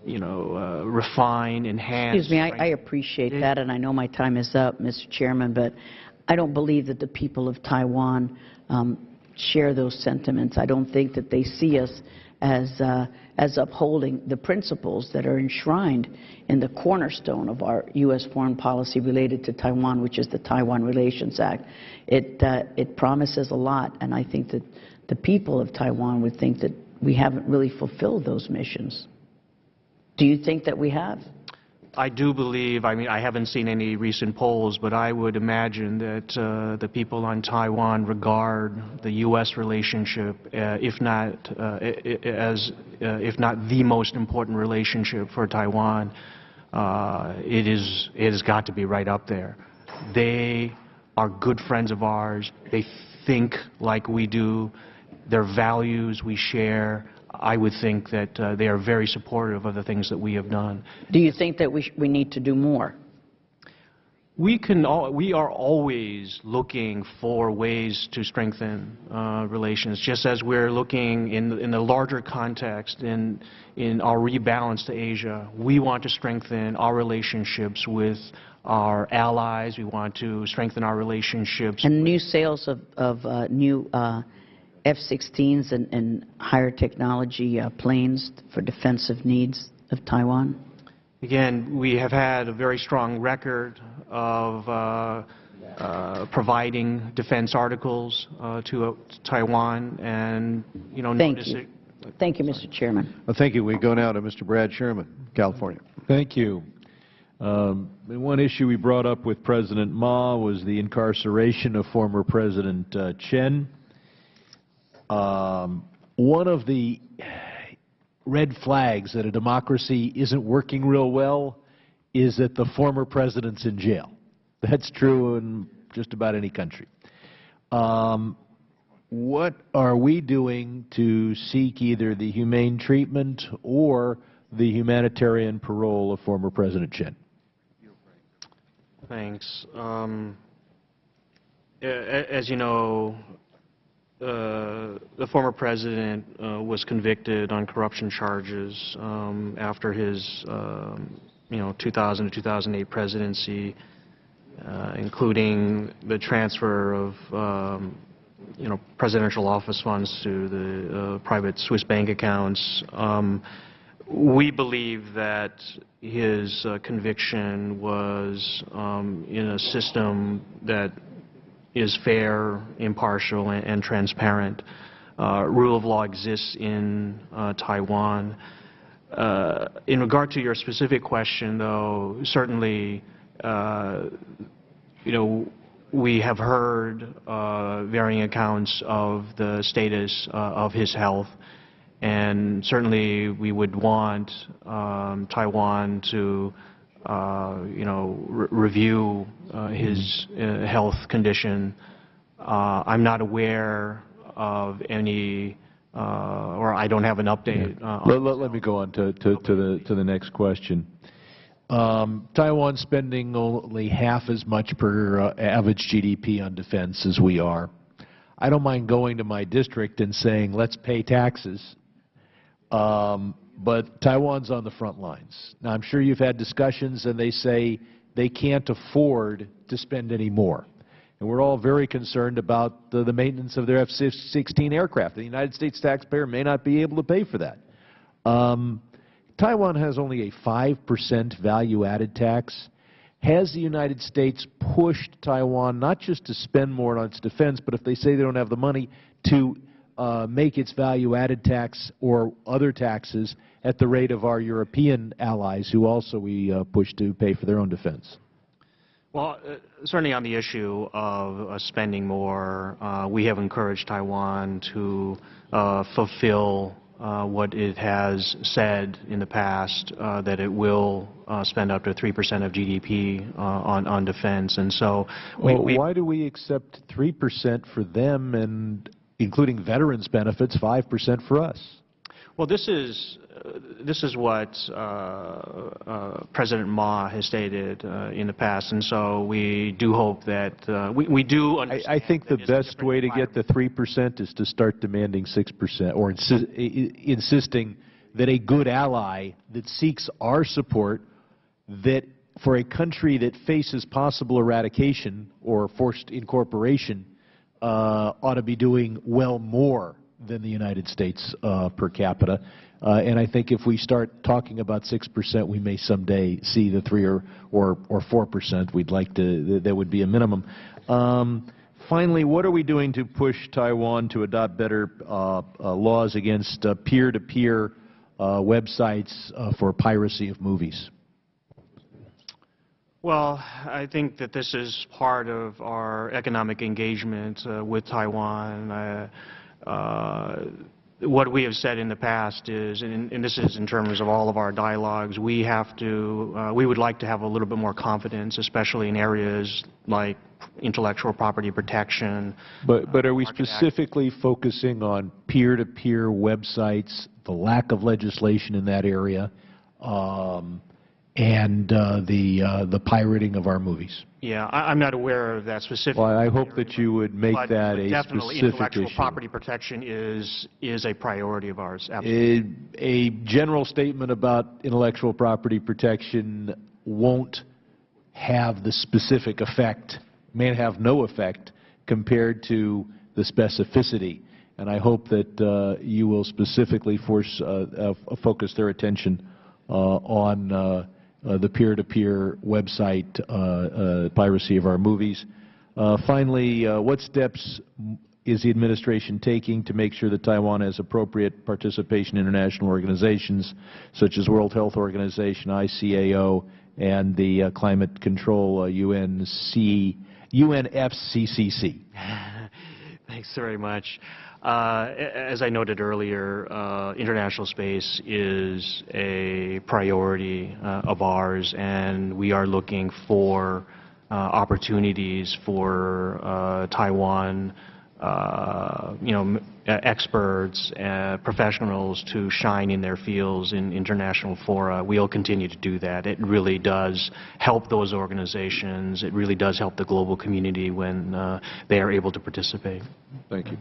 refine, enhance.
Excuse me, I appreciate that, and I know my time is up, Mr. Chairman, but I don't believe that the people of Taiwan share those sentiments. I don't think that they see us as upholding the principles that are enshrined in the cornerstone of our U.S. foreign policy related to Taiwan, which is the Taiwan Relations Act. It promises a lot, and I think that the people of Taiwan would think that we haven't really fulfilled those missions. Do you think that we have?
I do believe, I haven't seen any recent polls, but I would imagine that the people on Taiwan regard the U.S. relationship, if not the most important relationship for Taiwan. It has got to be right up there. They are good friends of ours. They think like we do. Their values we share. I would think that they are very supportive of the things that we have done.
Do you think that we need to do more?
We are always looking for ways to strengthen relations, just as we're looking in the larger context in our rebalance to Asia. We want to strengthen our relationships with our allies. We want to strengthen our relationships.
And new sales of new F-16s and higher technology planes for defensive needs of Taiwan?
Again, we have had a very strong record of providing defense articles to Taiwan, and
Thank you, Mr. Chairman.
Well, thank you. We go now to Mr. Brad Sherman, California.
Thank you. One issue we brought up with President Ma was the incarceration of former President Chen. One of the red flags that a democracy isn't working real well is that the former president's in jail. That's true in just about any country. What are we doing to seek either the humane treatment or the humanitarian parole of former President Chen?
Thanks. As you know, the former president was convicted on corruption charges after his 2000 to 2008 presidency, including the transfer of presidential office funds to the private Swiss bank accounts. We believe that his conviction was in a system that is fair, impartial, and transparent. Rule of law exists in Taiwan. In regard to your specific question, though, certainly, we have heard varying accounts of the status of his health, and certainly we would want Taiwan to, review his health condition. I'm not aware of any, or I don't have an update.
Let me go on to the next question. Taiwan's spending only half as much per average GDP on defense as we are. I don't mind going to my district and saying, let's pay taxes, but Taiwan's on the front lines. Now, I'm sure you've had discussions, and they say they can't afford to spend any more. And we're all very concerned about the maintenance of their F-16 aircraft. The United States taxpayer may not be able to pay for that. Taiwan has only a 5% value-added tax. Has the United States pushed Taiwan not just to spend more on its defense, but if they say they don't have the money, to make its value-added tax or other taxes at the rate of our European allies, who also we push to pay for their own defense?
Well, certainly on the issue of spending more, we have encouraged Taiwan to fulfill what it has said in the past, that it will spend up to 3% of GDP on defense. And so
why do we accept 3% for them, and including veterans benefits, 5% for us?
Well, this is what President Ma has stated in the past, and so we do hope that we do understand.
I think the best way to get the 3% is to start demanding 6%, or insisting that a good ally that seeks our support, that for a country that faces possible eradication or forced incorporation, ought to be doing well more than the United States per capita. And I think if we start talking about 6%, we may someday see the 3 or 4%. We'd like to, that would be a minimum. Finally, what are we doing to push Taiwan to adopt better laws against peer-to-peer websites for piracy of movies?
Well, I think that this is part of our economic engagement with Taiwan. What we have said in the past is, and this is in terms of all of our dialogues, we would like to have a little bit more confidence, especially in areas like intellectual property protection.
But are we specifically focusing on peer-to-peer websites, the lack of legislation in that area, and the pirating of our movies?
Yeah, I'm not aware of that specific.
Well, I hope that you would make that a
definitely
specific
intellectual
issue.
property protection is a priority of ours. Absolutely.
A general statement about intellectual property protection won't have the specific effect, may have no effect compared to the specificity. And I hope that you will specifically focus their attention on the peer-to-peer website piracy of our movies. Finally, what steps is the administration taking to make sure that Taiwan has appropriate participation in international organizations such as World Health Organization, ICAO, and the Climate Control UNFCCC?
Thanks very much. As I noted earlier, international space is a priority of ours, and we are looking for opportunities for Taiwan, experts, professionals to shine in their fields in international fora. We'll continue to do that. It really does help those organizations. It really does help the global community when they are able to participate.
Thank you.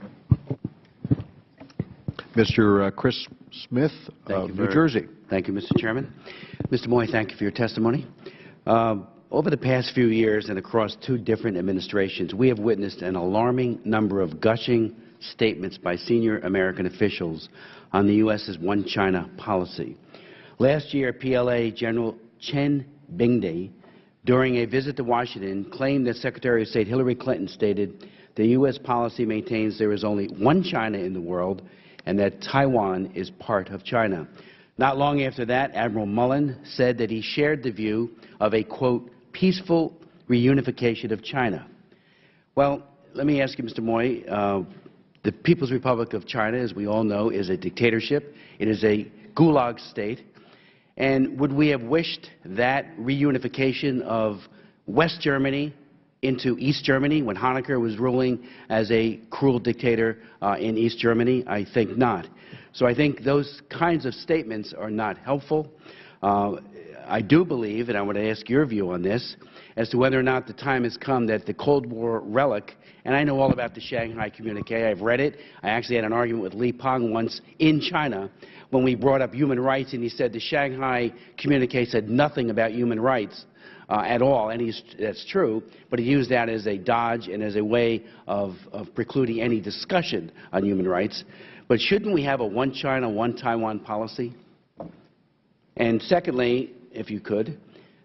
Mr. Chris Smith of New Jersey.
Thank you, Mr. Chairman. Mr. Moy, thank you for your testimony. Over the past few years and across 2 different administrations, we have witnessed an alarming number of gushing statements by senior American officials on the U.S.'s One China policy. Last year, PLA General Chen Bingde during a visit to Washington, claimed that Secretary of State Hillary Clinton stated the U.S. policy maintains there is only one China in the world and that Taiwan is part of China. Not long after that, Admiral Mullen said that he shared the view of a, quote, peaceful reunification of China. Well, let me ask you, Mr. Moy, the People's Republic of China, as we all know, is a dictatorship. It is a gulag state. And would we have wished that reunification of West Germany into East Germany when Honecker was ruling as a cruel dictator in East Germany? I think not. So I think those kinds of statements are not helpful. I do believe, and I want to ask your view on this, as to whether or not the time has come that the Cold War relic, and I know all about the Shanghai Communique, I've read it. I actually had an argument with Li Peng once in China when we brought up human rights, and he said the Shanghai Communique said nothing about human rights at all, and that's true, but he used that as a dodge and as a way of precluding any discussion on human rights. But shouldn't we have a one China, one Taiwan policy? And secondly, if you could,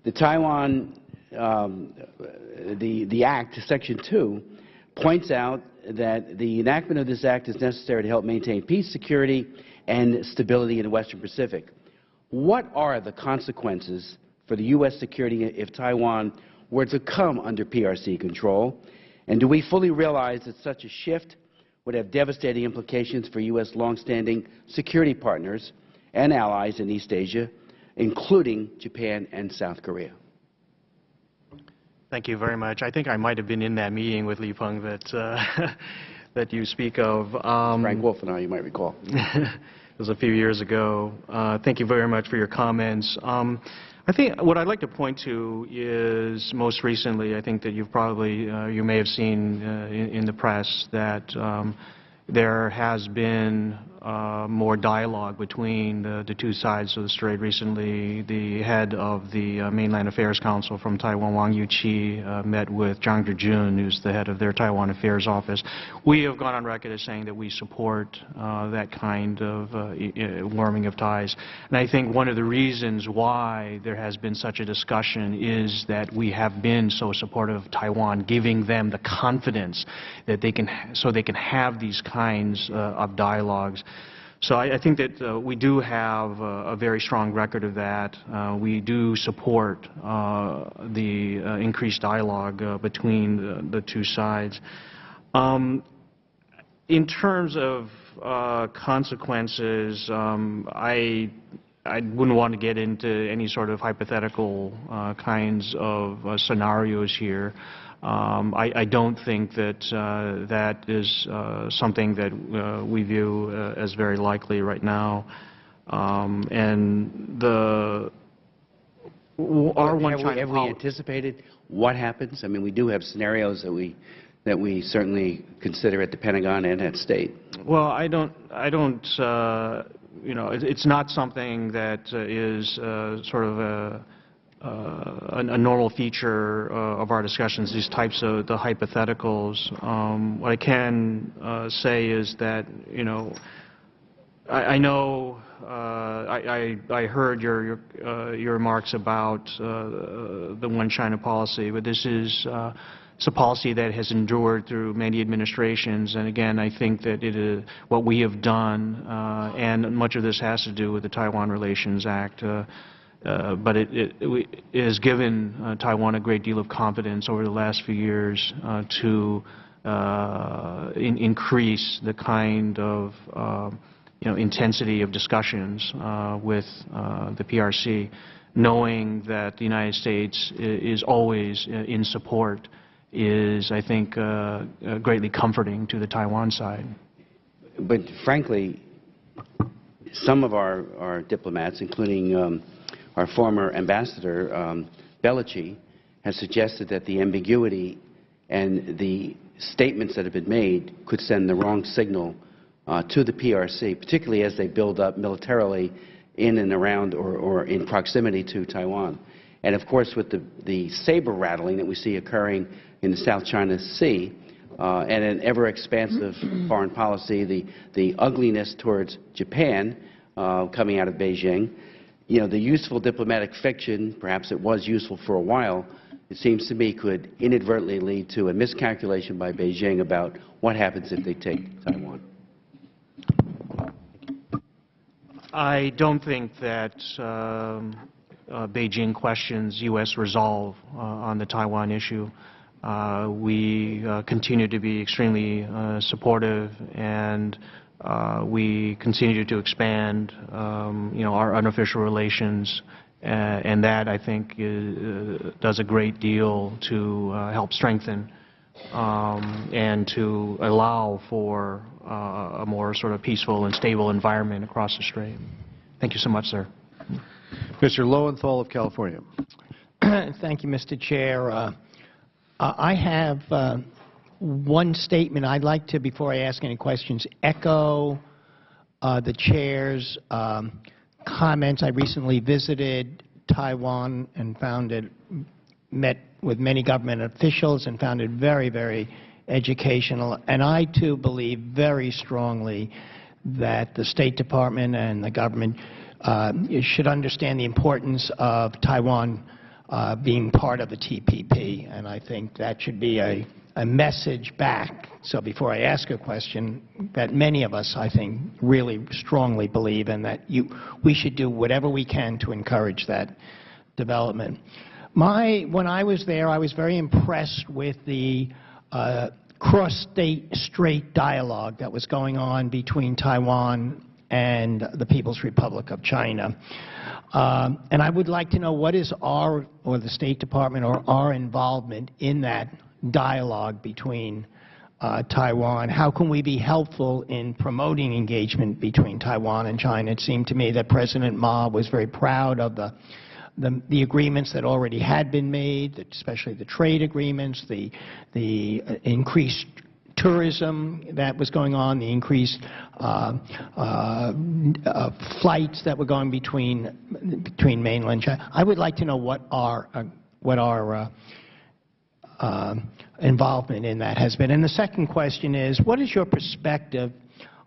the Taiwan, the Act, Section 2, points out that the enactment of this Act is necessary to help maintain peace, security, and stability in the Western Pacific. What are the consequences for the U.S. security if Taiwan were to come under PRC control? And do we fully realize that such a shift would have devastating implications for U.S. longstanding security partners and allies in East Asia, including Japan and South Korea?
Thank you very much. I think I might have been in that meeting with Li Peng that, that you speak of.
Frank Wolf and I, you might recall.
It was a few years ago. Thank you very much for your comments. I think what I'd like to point to is most recently, I think that you've probably, you may have seen in the press that there has been more dialogue between the two sides of the strait. Recently, the head of the Mainland Affairs Council from Taiwan, Wang Yuqi, met with Zhang Zhijun, who's the head of their Taiwan Affairs Office. We have gone on record as saying that we support that kind of warming of ties. And I think one of the reasons why there has been such a discussion is that we have been so supportive of Taiwan, giving them the confidence that they can, so they can have these kinds of dialogues. So I think that we do have a very strong record of that. We do support the increased dialogue between the two sides. In terms of consequences, I wouldn't want to get into any sort of hypothetical kinds of scenarios here. I don't think that that is something that we view as very likely right now. And the our one China
have we anticipated what happens? I mean, we do have scenarios that we certainly consider at the Pentagon and at State.
Well, I don't. You know, it's not something that is sort of a normal feature of our discussions, these types of the hypotheticals. What I can say is that, you know, I know I heard your remarks about the one China policy, but this is it's a policy that has endured through many administrations, and again, I think that it is what we have done, and much of this has to do with the Taiwan Relations Act. But it has given Taiwan a great deal of confidence over the last few years to increase the kind of you know, intensity of discussions with the PRC, knowing that the United States is always in support is, I think, greatly comforting to the Taiwan side.
But frankly, some of our diplomats, including our former ambassador, Belici, has suggested that the ambiguity and the statements that have been made could send the wrong signal to the PRC, particularly as they build up militarily in and around or in proximity to Taiwan. And of course, with the saber rattling that we see occurring in the South China Sea, and an ever-expansive foreign policy, the ugliness towards Japan coming out of Beijing, you know, the useful diplomatic fiction, perhaps it was useful for a while, it seems to me, could inadvertently lead to a miscalculation by Beijing about what happens if they take Taiwan?
I don't think that Beijing questions U.S. resolve on the Taiwan issue. We continue to be extremely supportive, and we continue to expand, our unofficial relations, and that, I think, does a great deal to help strengthen and to allow for a more sort of peaceful and stable environment across the strait. Thank you so much, sir.
Mr. Lowenthal of California.
Thank you, Mr. Chair. I have one statement I'd like to, before I ask any questions, echo the Chair's comments. I recently visited Taiwan and met with many government officials and found it very, very educational. And I, too, believe very strongly that the State Department and the government should understand the importance of Taiwan being part of the TPP. And I think that should be a message back. So before I ask a question, that many of us, I think, really strongly believe in that we should do whatever we can to encourage that development. When I was there, I was very impressed with the cross-strait dialogue that was going on between Taiwan and the People's Republic of China. And I would like to know what is our, or the State Department, or our involvement in that dialogue between Taiwan. How can we be helpful in promoting engagement between Taiwan and China? It seemed to me that President Ma was very proud of the agreements that already had been made, especially the trade agreements, the increased tourism that was going on, the increased flights that were going between mainland China. I would like to know what our involvement in that has been. And the second question is, what is your perspective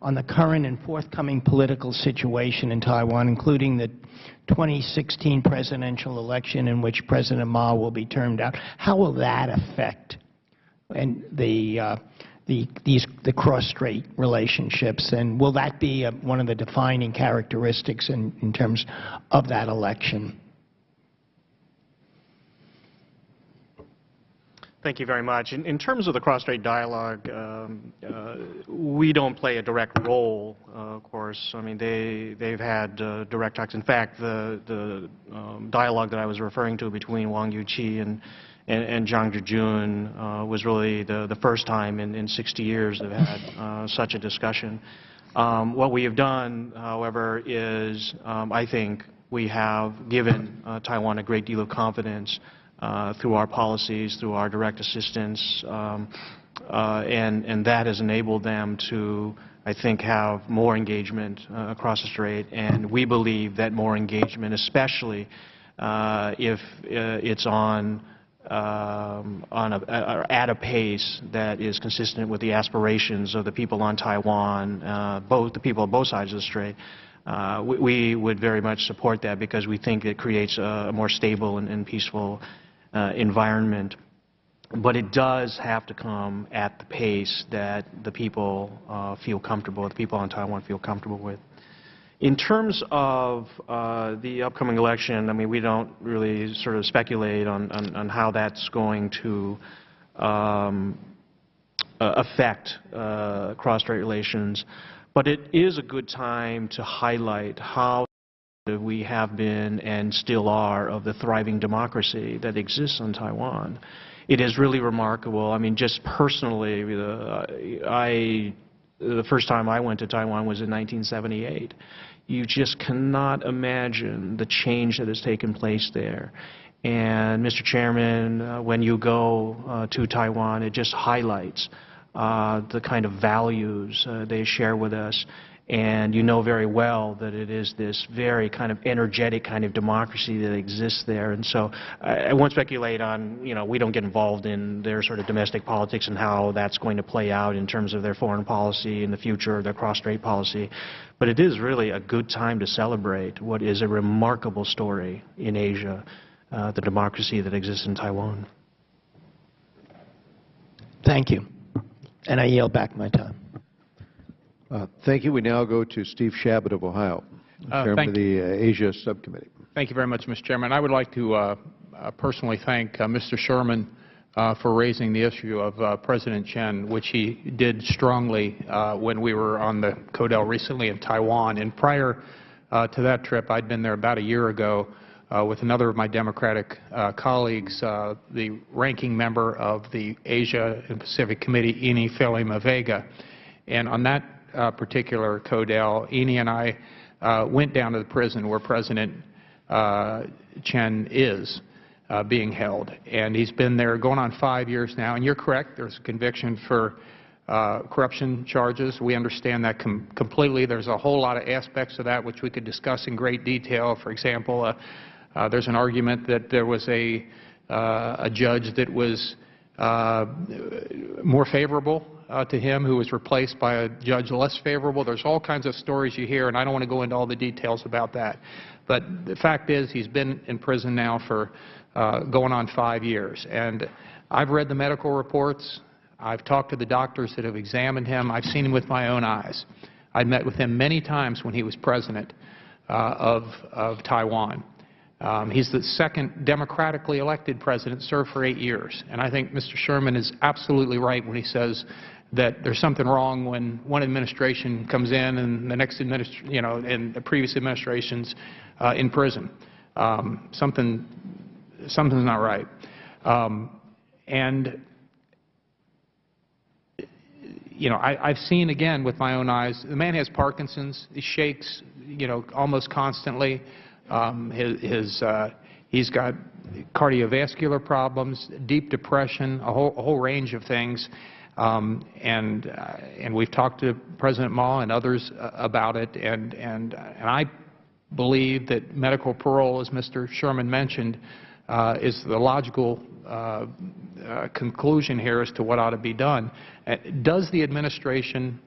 on the current and forthcoming political situation in Taiwan, including the 2016 presidential election in which President Ma will be termed out? How will that affect the cross-strait relationships, and will that be one of the defining characteristics in terms of that election?
Thank you very much. In terms of the cross-strait dialogue, we don't play a direct role, of course. I mean, they've had direct talks. In fact, the dialogue that I was referring to between Wang Yuqi and Zhang Zhijun was really the first time in 60 years they've had such a discussion. What we have done, however, is I think we have given Taiwan a great deal of confidence through our policies, through our direct assistance, and that has enabled them to, I think, have more engagement across the strait. And we believe that more engagement, especially if it's at a pace that is consistent with the aspirations of the people on Taiwan, the people on both sides of the strait, we would very much support that, because we think it creates a more stable and peaceful environment. But it does have to come at the pace that the people feel comfortable, the people on Taiwan feel comfortable with. In terms of the upcoming election, I mean, we don't really sort of speculate on how that's going to affect cross-strait relations, but it is a good time to highlight how we have been and still are of the thriving democracy that exists in Taiwan. It is really remarkable. I mean, just personally, the first time I went to Taiwan was in 1978. You just cannot imagine the change that has taken place there. And, Mr. Chairman, when you go to Taiwan, it just highlights the kind of values they share with us. And you know very well that it is this very kind of energetic kind of democracy that exists there. And so I won't speculate on, we don't get involved in their sort of domestic politics and how that's going to play out in terms of their foreign policy in the future, their cross-strait policy. But it is really a good time to celebrate what is a remarkable story in Asia. the democracy that exists in Taiwan.
Thank you. And I yield back my time.
Thank you. We now go to Steve Shabbat of Ohio, Chairman of the Asia Subcommittee.
Thank you very much, Mr. Chairman. I would like to personally thank Mr. Sherman for raising the issue of President Chen, which he did strongly when we were on the CODEL recently in Taiwan. And prior to that trip, I'd been there about a year ago with another of my Democratic colleagues, the ranking member of the Asia and Pacific Committee, Ini Faleema-Vega. And on that particular CODEL, Ini and I went down to the prison where President Chen is being held. And he's been there going on 5 years now. And you're correct, there's a conviction for corruption charges. We understand that completely. There's a whole lot of aspects of that which we could discuss in great detail. For example, there's an argument that there was a judge that was more favorable to him who was replaced by a judge less favorable. There's all kinds of stories you hear, and I don't want to go into all the details about that. But the fact is he's been in prison now for going on 5 years. And I've read the medical reports. I've talked to the doctors that have examined him. I've seen him with my own eyes. I met with him many times when he was president of Taiwan. He's the second democratically elected president, served for 8 years. And I think Mr. Sherman is absolutely right when he says that there's something wrong when one administration comes in and the next and the previous administration's in prison. Something's not right. I've seen again with my own eyes, the man has Parkinson's. He shakes, almost constantly. He's got cardiovascular problems, deep depression, a whole range of things. And we've talked to President Mao and others about it. And I believe that medical parole, as Mr. Sherman mentioned, is the logical conclusion here as to what ought to be done. Does the administration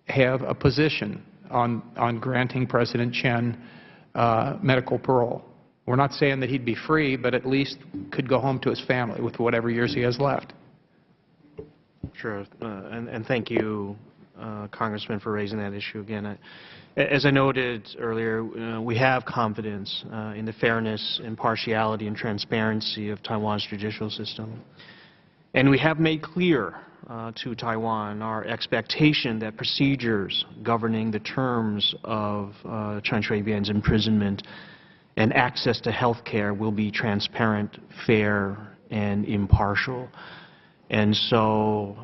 have a position on granting President Chen medical parole? We're not saying that he'd be free, but at least could go home to his family with whatever years he has left.
Sure, and thank you, Congressman, for raising that issue again. As I noted earlier, we have confidence in the fairness, impartiality, and transparency of Taiwan's judicial system. And we have made clear to Taiwan our expectation that procedures governing the terms of Chen Shui-bian's imprisonment and access to health care will be transparent, fair, and impartial. And so,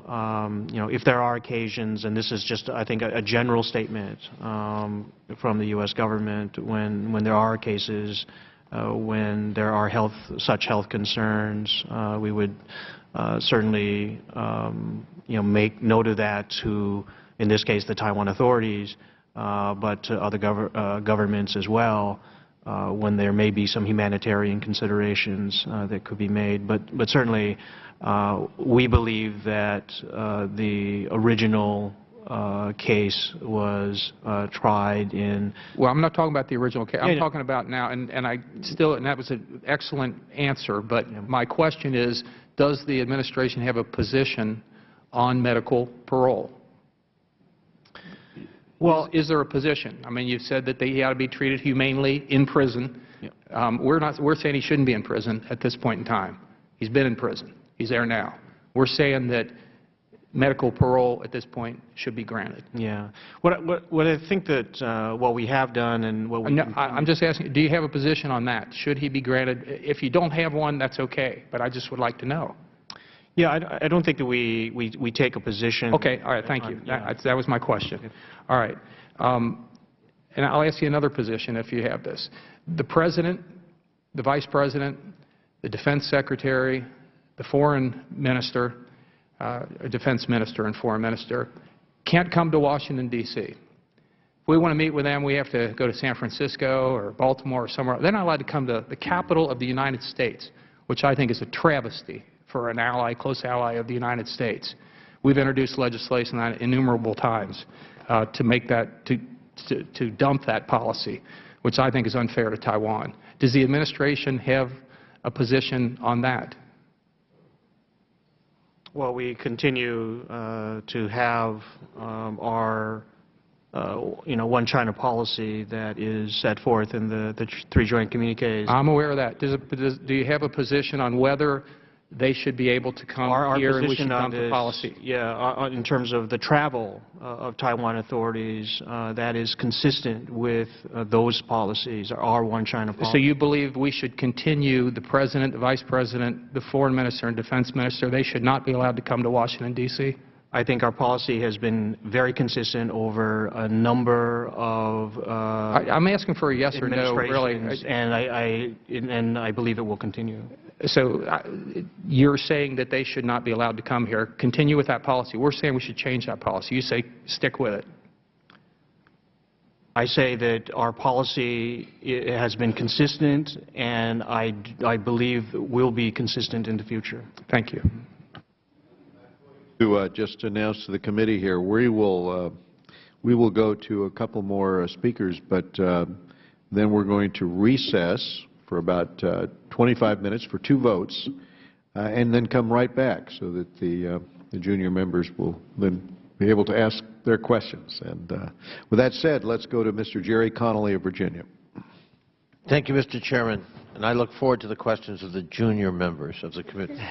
if there are occasions, and this is just, I think, a general statement from the U.S. government, when there are cases, when there are such health concerns, we would certainly, make note of that to, in this case, the Taiwan authorities, but to other governments as well, when there may be some humanitarian considerations that could be made. But certainly, we believe that the original case was tried in...
Well, I'm not talking about the original case. I'm talking about now, and that was an excellent answer, but my question is, does the administration have a position on medical parole? Well, is there a position? I mean, you've said that he ought to be treated humanely in prison. Yeah. We're saying he shouldn't be in prison at this point in time. He's been in prison. He's there now. We're saying that medical parole at this point should be granted.
Yeah. What I think that what we have done and what we...
No, I'm just asking, do you have a position on that? Should he be granted? If you don't have one, that's okay, but I just would like to know.
Yeah, I don't think that we take a position.
Okay, all right, thank you. That was my question. Okay. All right. And I'll ask you another position if you have this. The President, the Vice President, the Defense Secretary, the Foreign Minister, Defense Minister and Foreign Minister, can't come to Washington, D.C. If we want to meet with them, we have to go to San Francisco or Baltimore or somewhere. They're not allowed to come to the capital of the United States, which I think is a travesty for an ally, close ally of the United States. We've introduced legislation on it innumerable times to make that, to dump that policy, which I think is unfair to Taiwan. Does the administration have a position on that?
Well, we continue to have our one China policy that is set forth in the three joint communiques.
I'm aware of that. Do you have a position on whether they should be able to come
our
here and we should
position on
dump the
this,
policy?
Yeah, in terms of the travel of Taiwan authorities, that is consistent with those policies, our one China policy.
So you believe we should continue the President, the Vice President, the Foreign Minister, and Defense Minister, they should not be allowed to come to Washington, D.C.?
I think our policy has been very consistent over a number of
I'm asking for a yes or no, really.
And I believe it will continue.
So you're saying that they should not be allowed to come here. Continue with that policy. We're saying we should change that policy. You say stick with it.
I say that our policy has been consistent, and I believe will be consistent in the future.
Thank you.
To just announce to the committee here, we will go to a couple more speakers, but then we're going to recess for about 25 minutes for 2 votes, and then come right back so that the junior members will then be able to ask their questions. And with that said, let's go to Mr. Jerry Connolly of Virginia.
Thank you, Mr. Chairman, and I look forward to the questions of the junior members of the committee.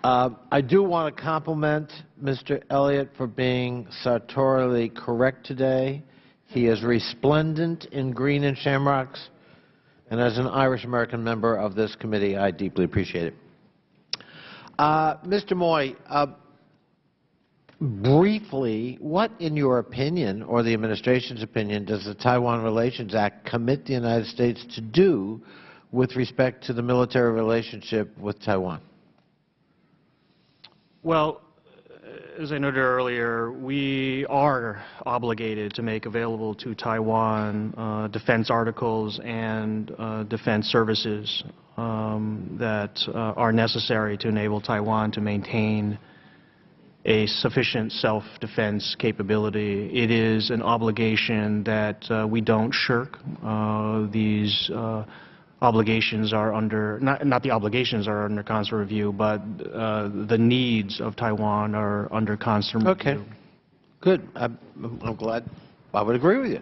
I do want to compliment Mr. Elliott for being sartorially correct today. He is resplendent in green and shamrocks, and as an Irish-American member of this committee, I deeply appreciate it. Mr. Moy, briefly, what, in your opinion, or the administration's opinion, does the Taiwan Relations Act commit the United States to do with respect to the military relationship with Taiwan?
Well, as I noted earlier, we are obligated to make available to Taiwan defense articles and defense services that are necessary to enable Taiwan to maintain a sufficient self-defense capability. It is an obligation that we don't shirk. These obligations are under, not the obligations are under constant review, but the needs of Taiwan are under constant review.
Okay. Good. I'm glad. I would agree with you.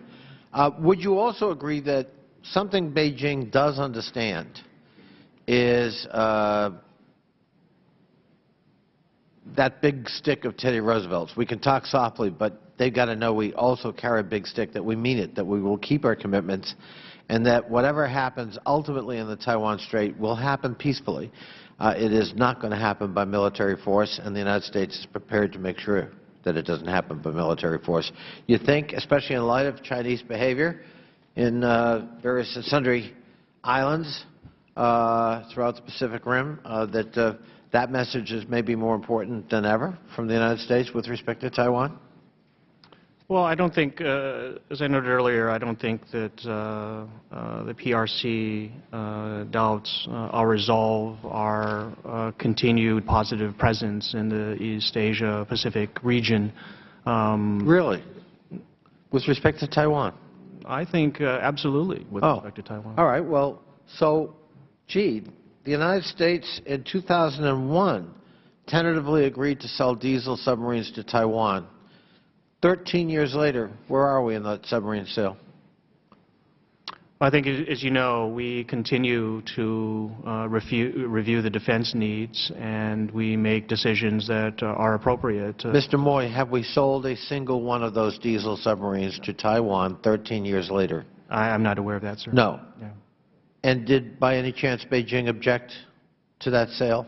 Would you also agree that something Beijing does understand is that big stick of Teddy Roosevelt's? We can talk softly, but they've got to know we also carry a big stick, that we mean it, that we will keep our commitments, and that whatever happens ultimately in the Taiwan Strait will happen peacefully. It is not going to happen by military force, and the United States is prepared to make sure that it doesn't happen by military force. You think, especially in light of Chinese behavior in various and sundry islands throughout the Pacific Rim, that that message is maybe more important than ever from the United States with respect to Taiwan?
Well, I don't think, as I noted earlier, I don't think that the PRC doubts our resolve, our continued positive presence in the East Asia Pacific region.
Really? With respect to Taiwan?
I think absolutely with respect to Taiwan.
All right. Well, so, gee, the United States in 2001 tentatively agreed to sell diesel submarines to Taiwan. 13 years later, where are we in that submarine sale?
I think, as you know, we continue to review the defense needs, and we make decisions that are appropriate.
Mr. Moy, have we sold a single one of those diesel submarines to Taiwan 13 years later?
I'm not aware of that, sir.
No.
Yeah.
And did, by any chance, Beijing object to that sale?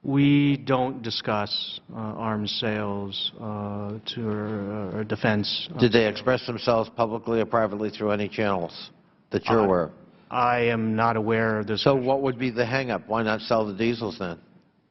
We don't discuss arms sales to defense.
Did they express themselves publicly or privately through any channels that you're aware of?
I am not aware of this.
So what would be the hang-up? Why not sell the diesels then?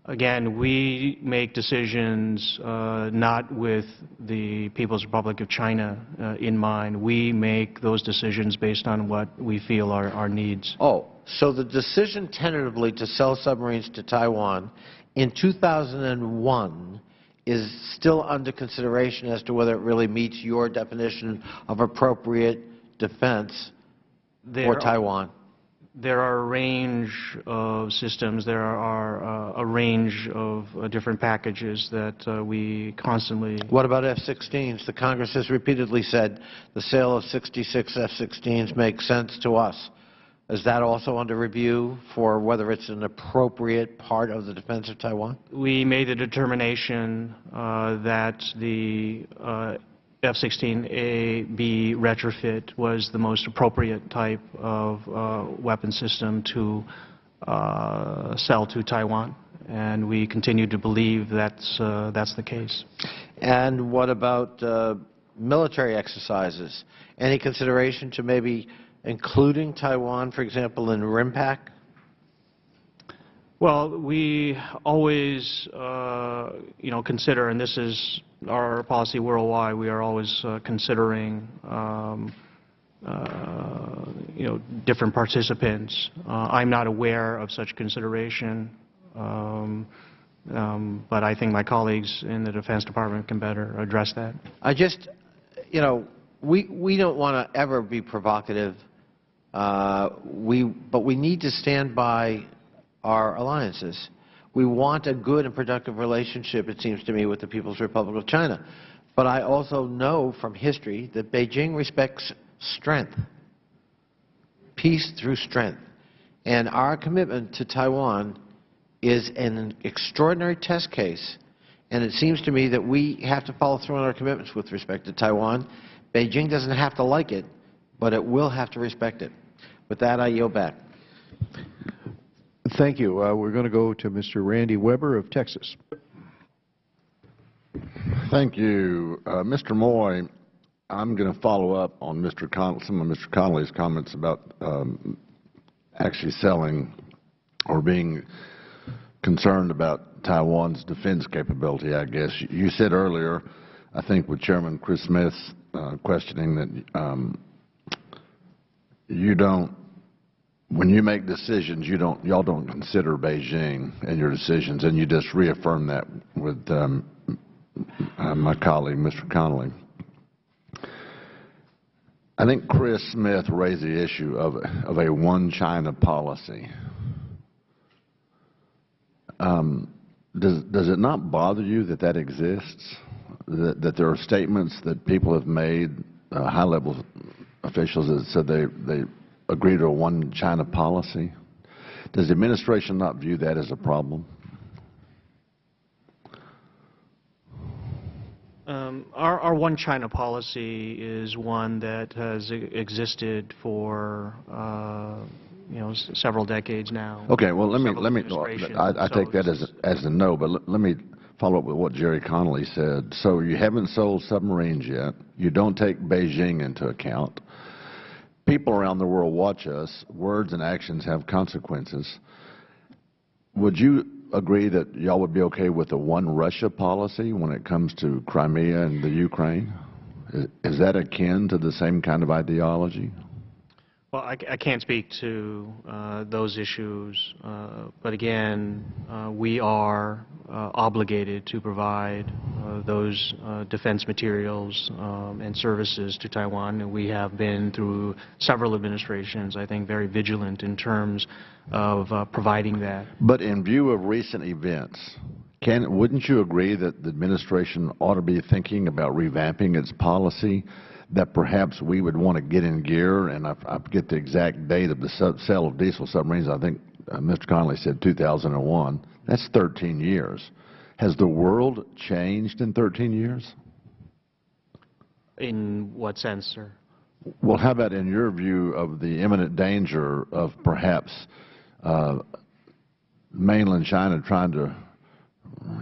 Again, we make decisions not with the People's Republic of China in mind. We make those decisions based on what we feel are our needs.
Oh, so the decision tentatively to sell submarines to Taiwan in 2001 is still under consideration as to whether it really meets your definition of appropriate defense for Taiwan.
There are a range of systems. There are a range of different packages that we constantly...
What about F-16s? The Congress has repeatedly said the sale of 66 F-16s makes sense to us. Is that also under review for whether it's an appropriate part of the defense of Taiwan?
We made the determination that the F-16A/B retrofit was the most appropriate type of weapon system to sell to Taiwan, and we continue to believe that's the case.
And what about military exercises? Any consideration to maybe including Taiwan, for example, in RIMPAC?
Well, we always, consider, and this is our policy worldwide, we are always considering, different participants. I'm not aware of such consideration, but I think my colleagues in the Defense Department can better address that.
I just, we don't want to ever be provocative, but we need to stand by our alliances. We want a good and productive relationship, it seems to me, with the People's Republic of China. But I also know from history that Beijing respects strength, peace through strength. And our commitment to Taiwan is an extraordinary test case, and it seems to me that we have to follow through on our commitments with respect to Taiwan. Beijing doesn't have to like it, but it will have to respect it. With that, I yield back.
Thank you. We're going to go to Mr. Randy Weber of Texas.
Thank you. Mr. Moy, I'm going to follow up on some of Mr. Connolly's comments about actually selling or being concerned about Taiwan's defense capability, I guess. You said earlier, I think with Chairman Chris Smith's questioning, that you don't, when you make decisions, y'all don't consider Beijing in your decisions, and you just reaffirm that with my colleague, Mr. Connolly. I think Chris Smith raised the issue of a one China policy. Does it not bother you that that exists? That there are statements that people have made, high-level officials that said they agree to a one China policy? Does the administration not view that as a problem?
Our one China policy is one that has existed for several decades now.
Okay, well let me I take that as a no, but let me follow up with what Jerry Connolly said. So you haven't sold submarines yet. You don't take Beijing into account. People around the world watch us. Words and actions have consequences. Would you agree that y'all would be okay with a one Russia policy when it comes to Crimea and the Ukraine? Is that akin to the same kind of ideology?
Well, I can't speak to those issues, but again, we are obligated to provide those defense materials and services to Taiwan, and we have been through several administrations, I think, very vigilant in terms of providing that.
But in view of recent events, wouldn't you agree that the administration ought to be thinking about revamping its policy, that perhaps we would want to get in gear? And I forget the exact date of the sale of diesel submarines. I think Mr. Connolly said 2001. That's 13 years. Has the world changed in 13 years?
In what sense, sir?
Well, how about in your view of the imminent danger of perhaps mainland China trying to,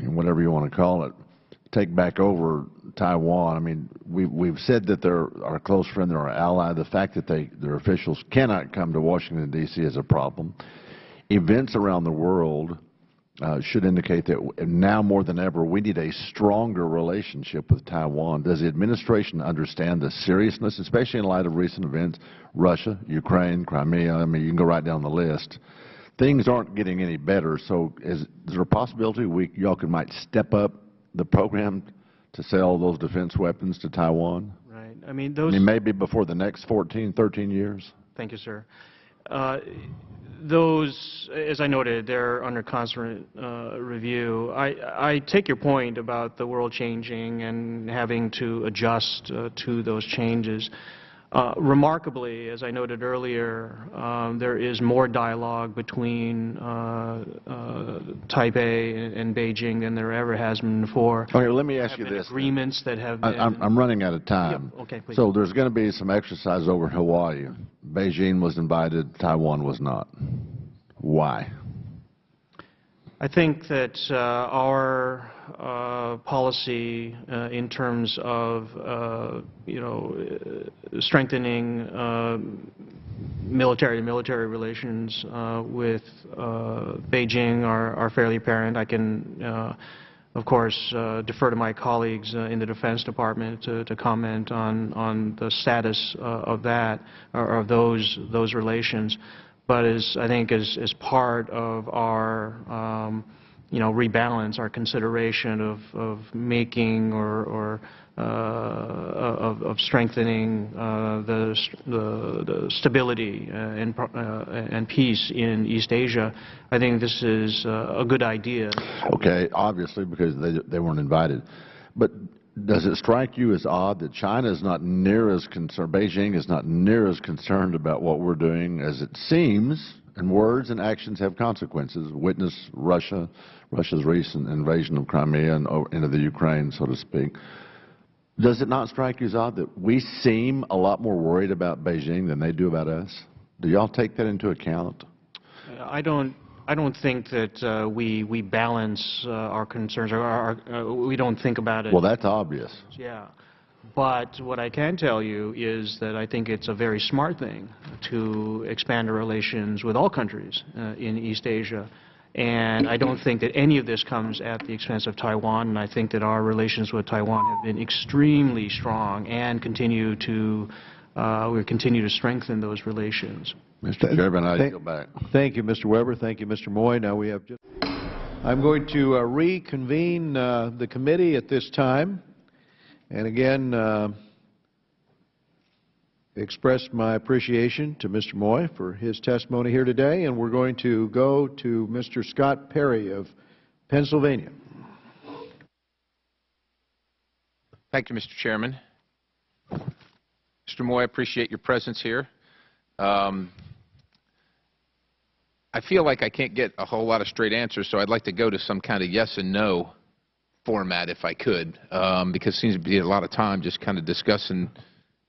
whatever you want to call it, take back over Taiwan? I mean, we've said that they're our close friend, they're our ally. The fact that their officials cannot come to Washington, D.C. is a problem. Events around the world should indicate that now more than ever we need a stronger relationship with Taiwan. Does the administration understand the seriousness, especially in light of recent events, Russia, Ukraine, Crimea? I mean, you can go right down the list. Things aren't getting any better, so is there a possibility y'all might step up the program to sell those defense weapons to Taiwan?
Right. I mean, those...
maybe before the next 14, 13 years?
Thank you, sir. Those, as I noted, they're under constant review. I take your point about the world changing and having to adjust to those changes. Remarkably, as I noted earlier, there is more dialogue between Taipei and Beijing than there ever has been before.
Okay, let me ask you this.
Agreements that have been...
I'm running out of time.
Yeah, okay, please.
So there's going to be some exercise over Hawaii. Beijing was invited, Taiwan was not. Why?
I think that our policy in terms of, strengthening military-to-military relations with Beijing are fairly apparent. I can, of course, defer to my colleagues in the Defense Department to comment on the status of that, or of those relations. But I think as part of our rebalance, our consideration of making or of strengthening the stability and peace in East Asia, I think this is a good idea.
Okay, obviously, because they weren't invited. But does it strike you as odd that China is not near as concerned, Beijing is not near as concerned about what we're doing as it seems, and words and actions have consequences? Witness Russia's recent invasion of Crimea and into the Ukraine, so to speak. Does it not strike you as odd that we seem a lot more worried about Beijing than they do about us? Do y'all take that into account?
I don't think that we balance our concerns, or we don't think about it.
Well, that's obvious.
Yeah. But what I can tell you is that I think it's a very smart thing to expand our relations with all countries in East Asia. And I don't think that any of this comes at the expense of Taiwan, and I think that our relations with Taiwan have been extremely strong and continue to strengthen those relations.
Mr. Chairman, I yield back.
Thank you, Mr. Weber. Thank you, Mr. Moy. Now we have just... I'm going to reconvene the committee at this time, and again express my appreciation to Mr. Moy for his testimony here today, and we're going to go to Mr. Scott Perry of Pennsylvania.
Thank you, Mr. Chairman. Mr. Moy, I appreciate your presence here. I feel like I can't get a whole lot of straight answers, so I'd like to go to some kind of yes and no format if I could, because it seems to be a lot of time just kind of discussing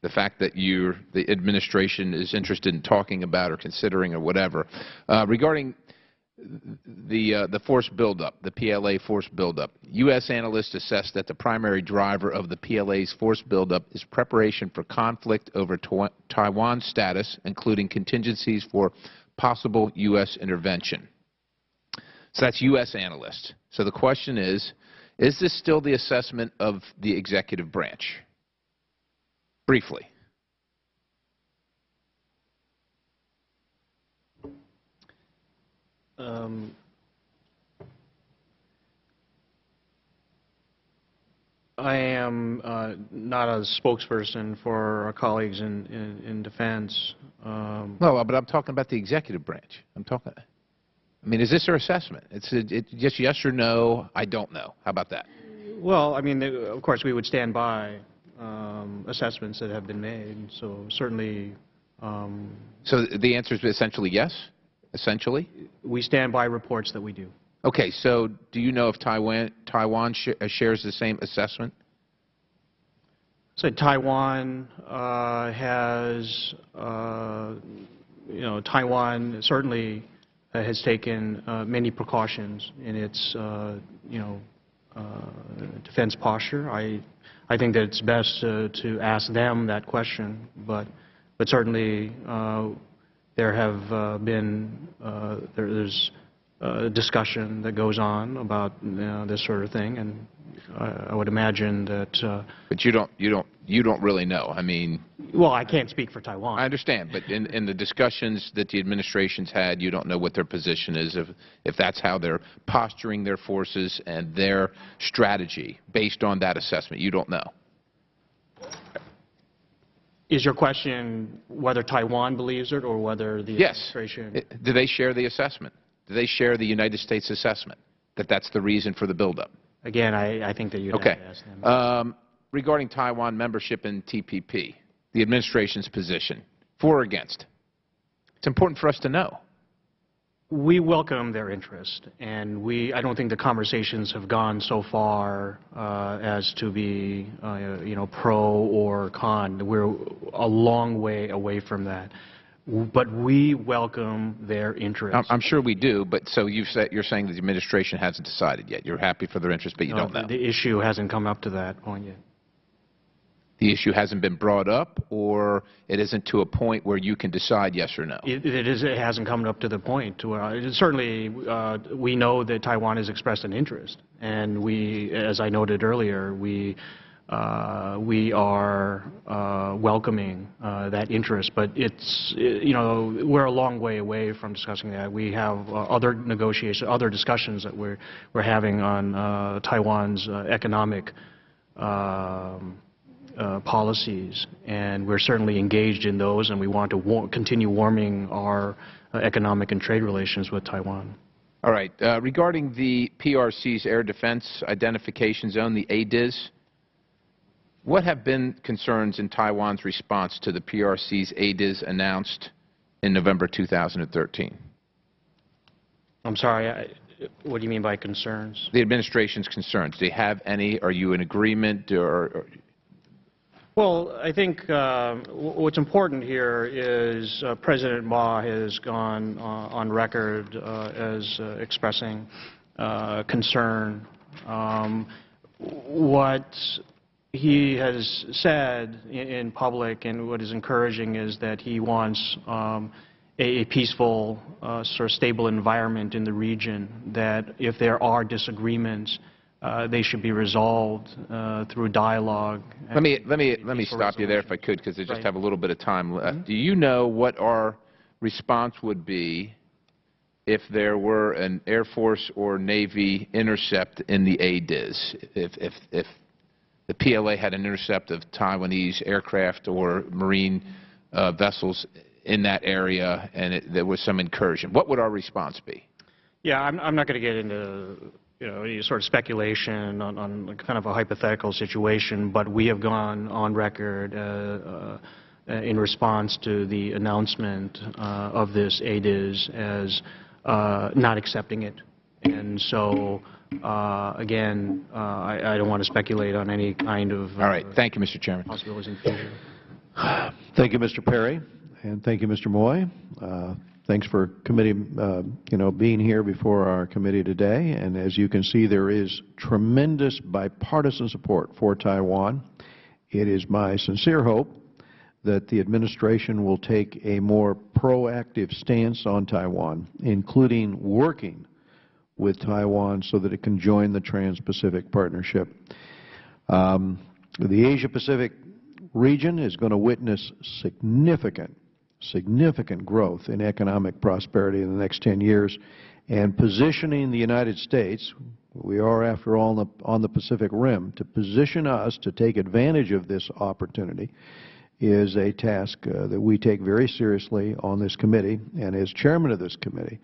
the fact that the administration is interested in talking about or considering or whatever. Regarding the force buildup, the PLA force buildup, U.S. analysts assess that the primary driver of the PLA's force buildup is preparation for conflict over Taiwan's status, including contingencies for possible U.S. intervention. So that's U.S. analysts. So the question is this still the assessment of the executive branch? Briefly.
I am not a spokesperson for our colleagues in defense.
No, but I'm talking about the executive branch. I mean, is this their assessment? It's just yes or no, I don't know. How about that?
Well, I mean, of course, we would stand by assessments that have been made, so certainly...
So the answer is essentially yes? Essentially?
We stand by reports that we do.
Okay, so do you know if Taiwan shares the same assessment?
So Taiwan has, Taiwan certainly has taken many precautions in its, defense posture. I think that it's best to ask them that question, but certainly there have been there's discussion that goes on about this sort of thing, and I would imagine that.
But you don't really know. I mean.
Well, I can't speak for Taiwan.
I understand, but in the discussions that the administration's had, you don't know what their position is, if that's how they're posturing their forces and their strategy based on that assessment. You don't know.
Is your question whether Taiwan believes it or whether the administration?
Yes. Do they share the assessment? Do they share the United States assessment that that's the reason for the buildup?
Again, I think that you'd have to ask them.
Regarding Taiwan membership in TPP, the administration's position, for or against? It's important for us to know.
We welcome their interest, and I don't think the conversations have gone so far as to be, pro or con. We're a long way away from that. But we welcome their interest.
I'm sure we do, but so you're saying that the administration hasn't decided yet. You're happy for their interest, but you don't know.
The issue hasn't come up to that point yet.
The issue hasn't been brought up, or it isn't to a point where you can decide yes or no?
It hasn't come up to the point. Certainly, we know that Taiwan has expressed an interest, and as I noted earlier, we are welcoming that interest. But we're a long way away from discussing that. We have other negotiations, other discussions that we're having on Taiwan's economic policies, and we're certainly engaged in those, and we want to continue warming our economic and trade relations with Taiwan.
All right. Regarding the PRC's Air Defense Identification Zone, the ADIZ, what have been concerns in Taiwan's response to the PRC's ADIZ announced in November 2013?
I'm sorry, what do you mean by concerns?
The administration's concerns. Do you have any? Are you in agreement?
Well, I think what's important here is President Ma has gone on record as expressing concern. What he has said in public and what is encouraging is that he wants a peaceful, sort of stable environment in the region, that if there are disagreements, they should be resolved through dialogue.
Let me stop you there if I could, because I just have a little bit of time left. Do you know what our response would be if there were an Air Force or Navy intercept in the ADIZ? If the PLA had an intercept of Taiwanese aircraft or marine vessels in that area and there was some incursion, what would our response be?
Yeah, I'm not going to get into any sort of speculation on kind of a hypothetical situation, but we have gone on record in response to the announcement of this ADIZ as not accepting it. And so, again, I don't want to speculate on any kind of
all right. Thank you, Mr. Chairman.
Possibilities in the future.
Thank you, Mr. Perry, and thank you, Mr. Moy. Thanks for committee, being here before our committee today. And as you can see, there is tremendous bipartisan support for Taiwan. It is my sincere hope that the administration will take a more proactive stance on Taiwan, including working with Taiwan so that it can join the Trans-Pacific Partnership. The Asia-Pacific region is going to witness significant growth in economic prosperity in the next 10 years, and positioning the United States, we are after all on the Pacific Rim, to position us to take advantage of this opportunity is a task that we take very seriously on this committee. And as chairman of this committee,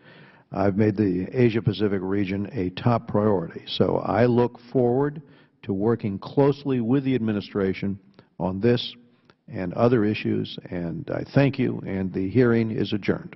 I've made the Asia-Pacific region a top priority. So I look forward to working closely with the administration on this and other issues, and I thank you, and the hearing is adjourned.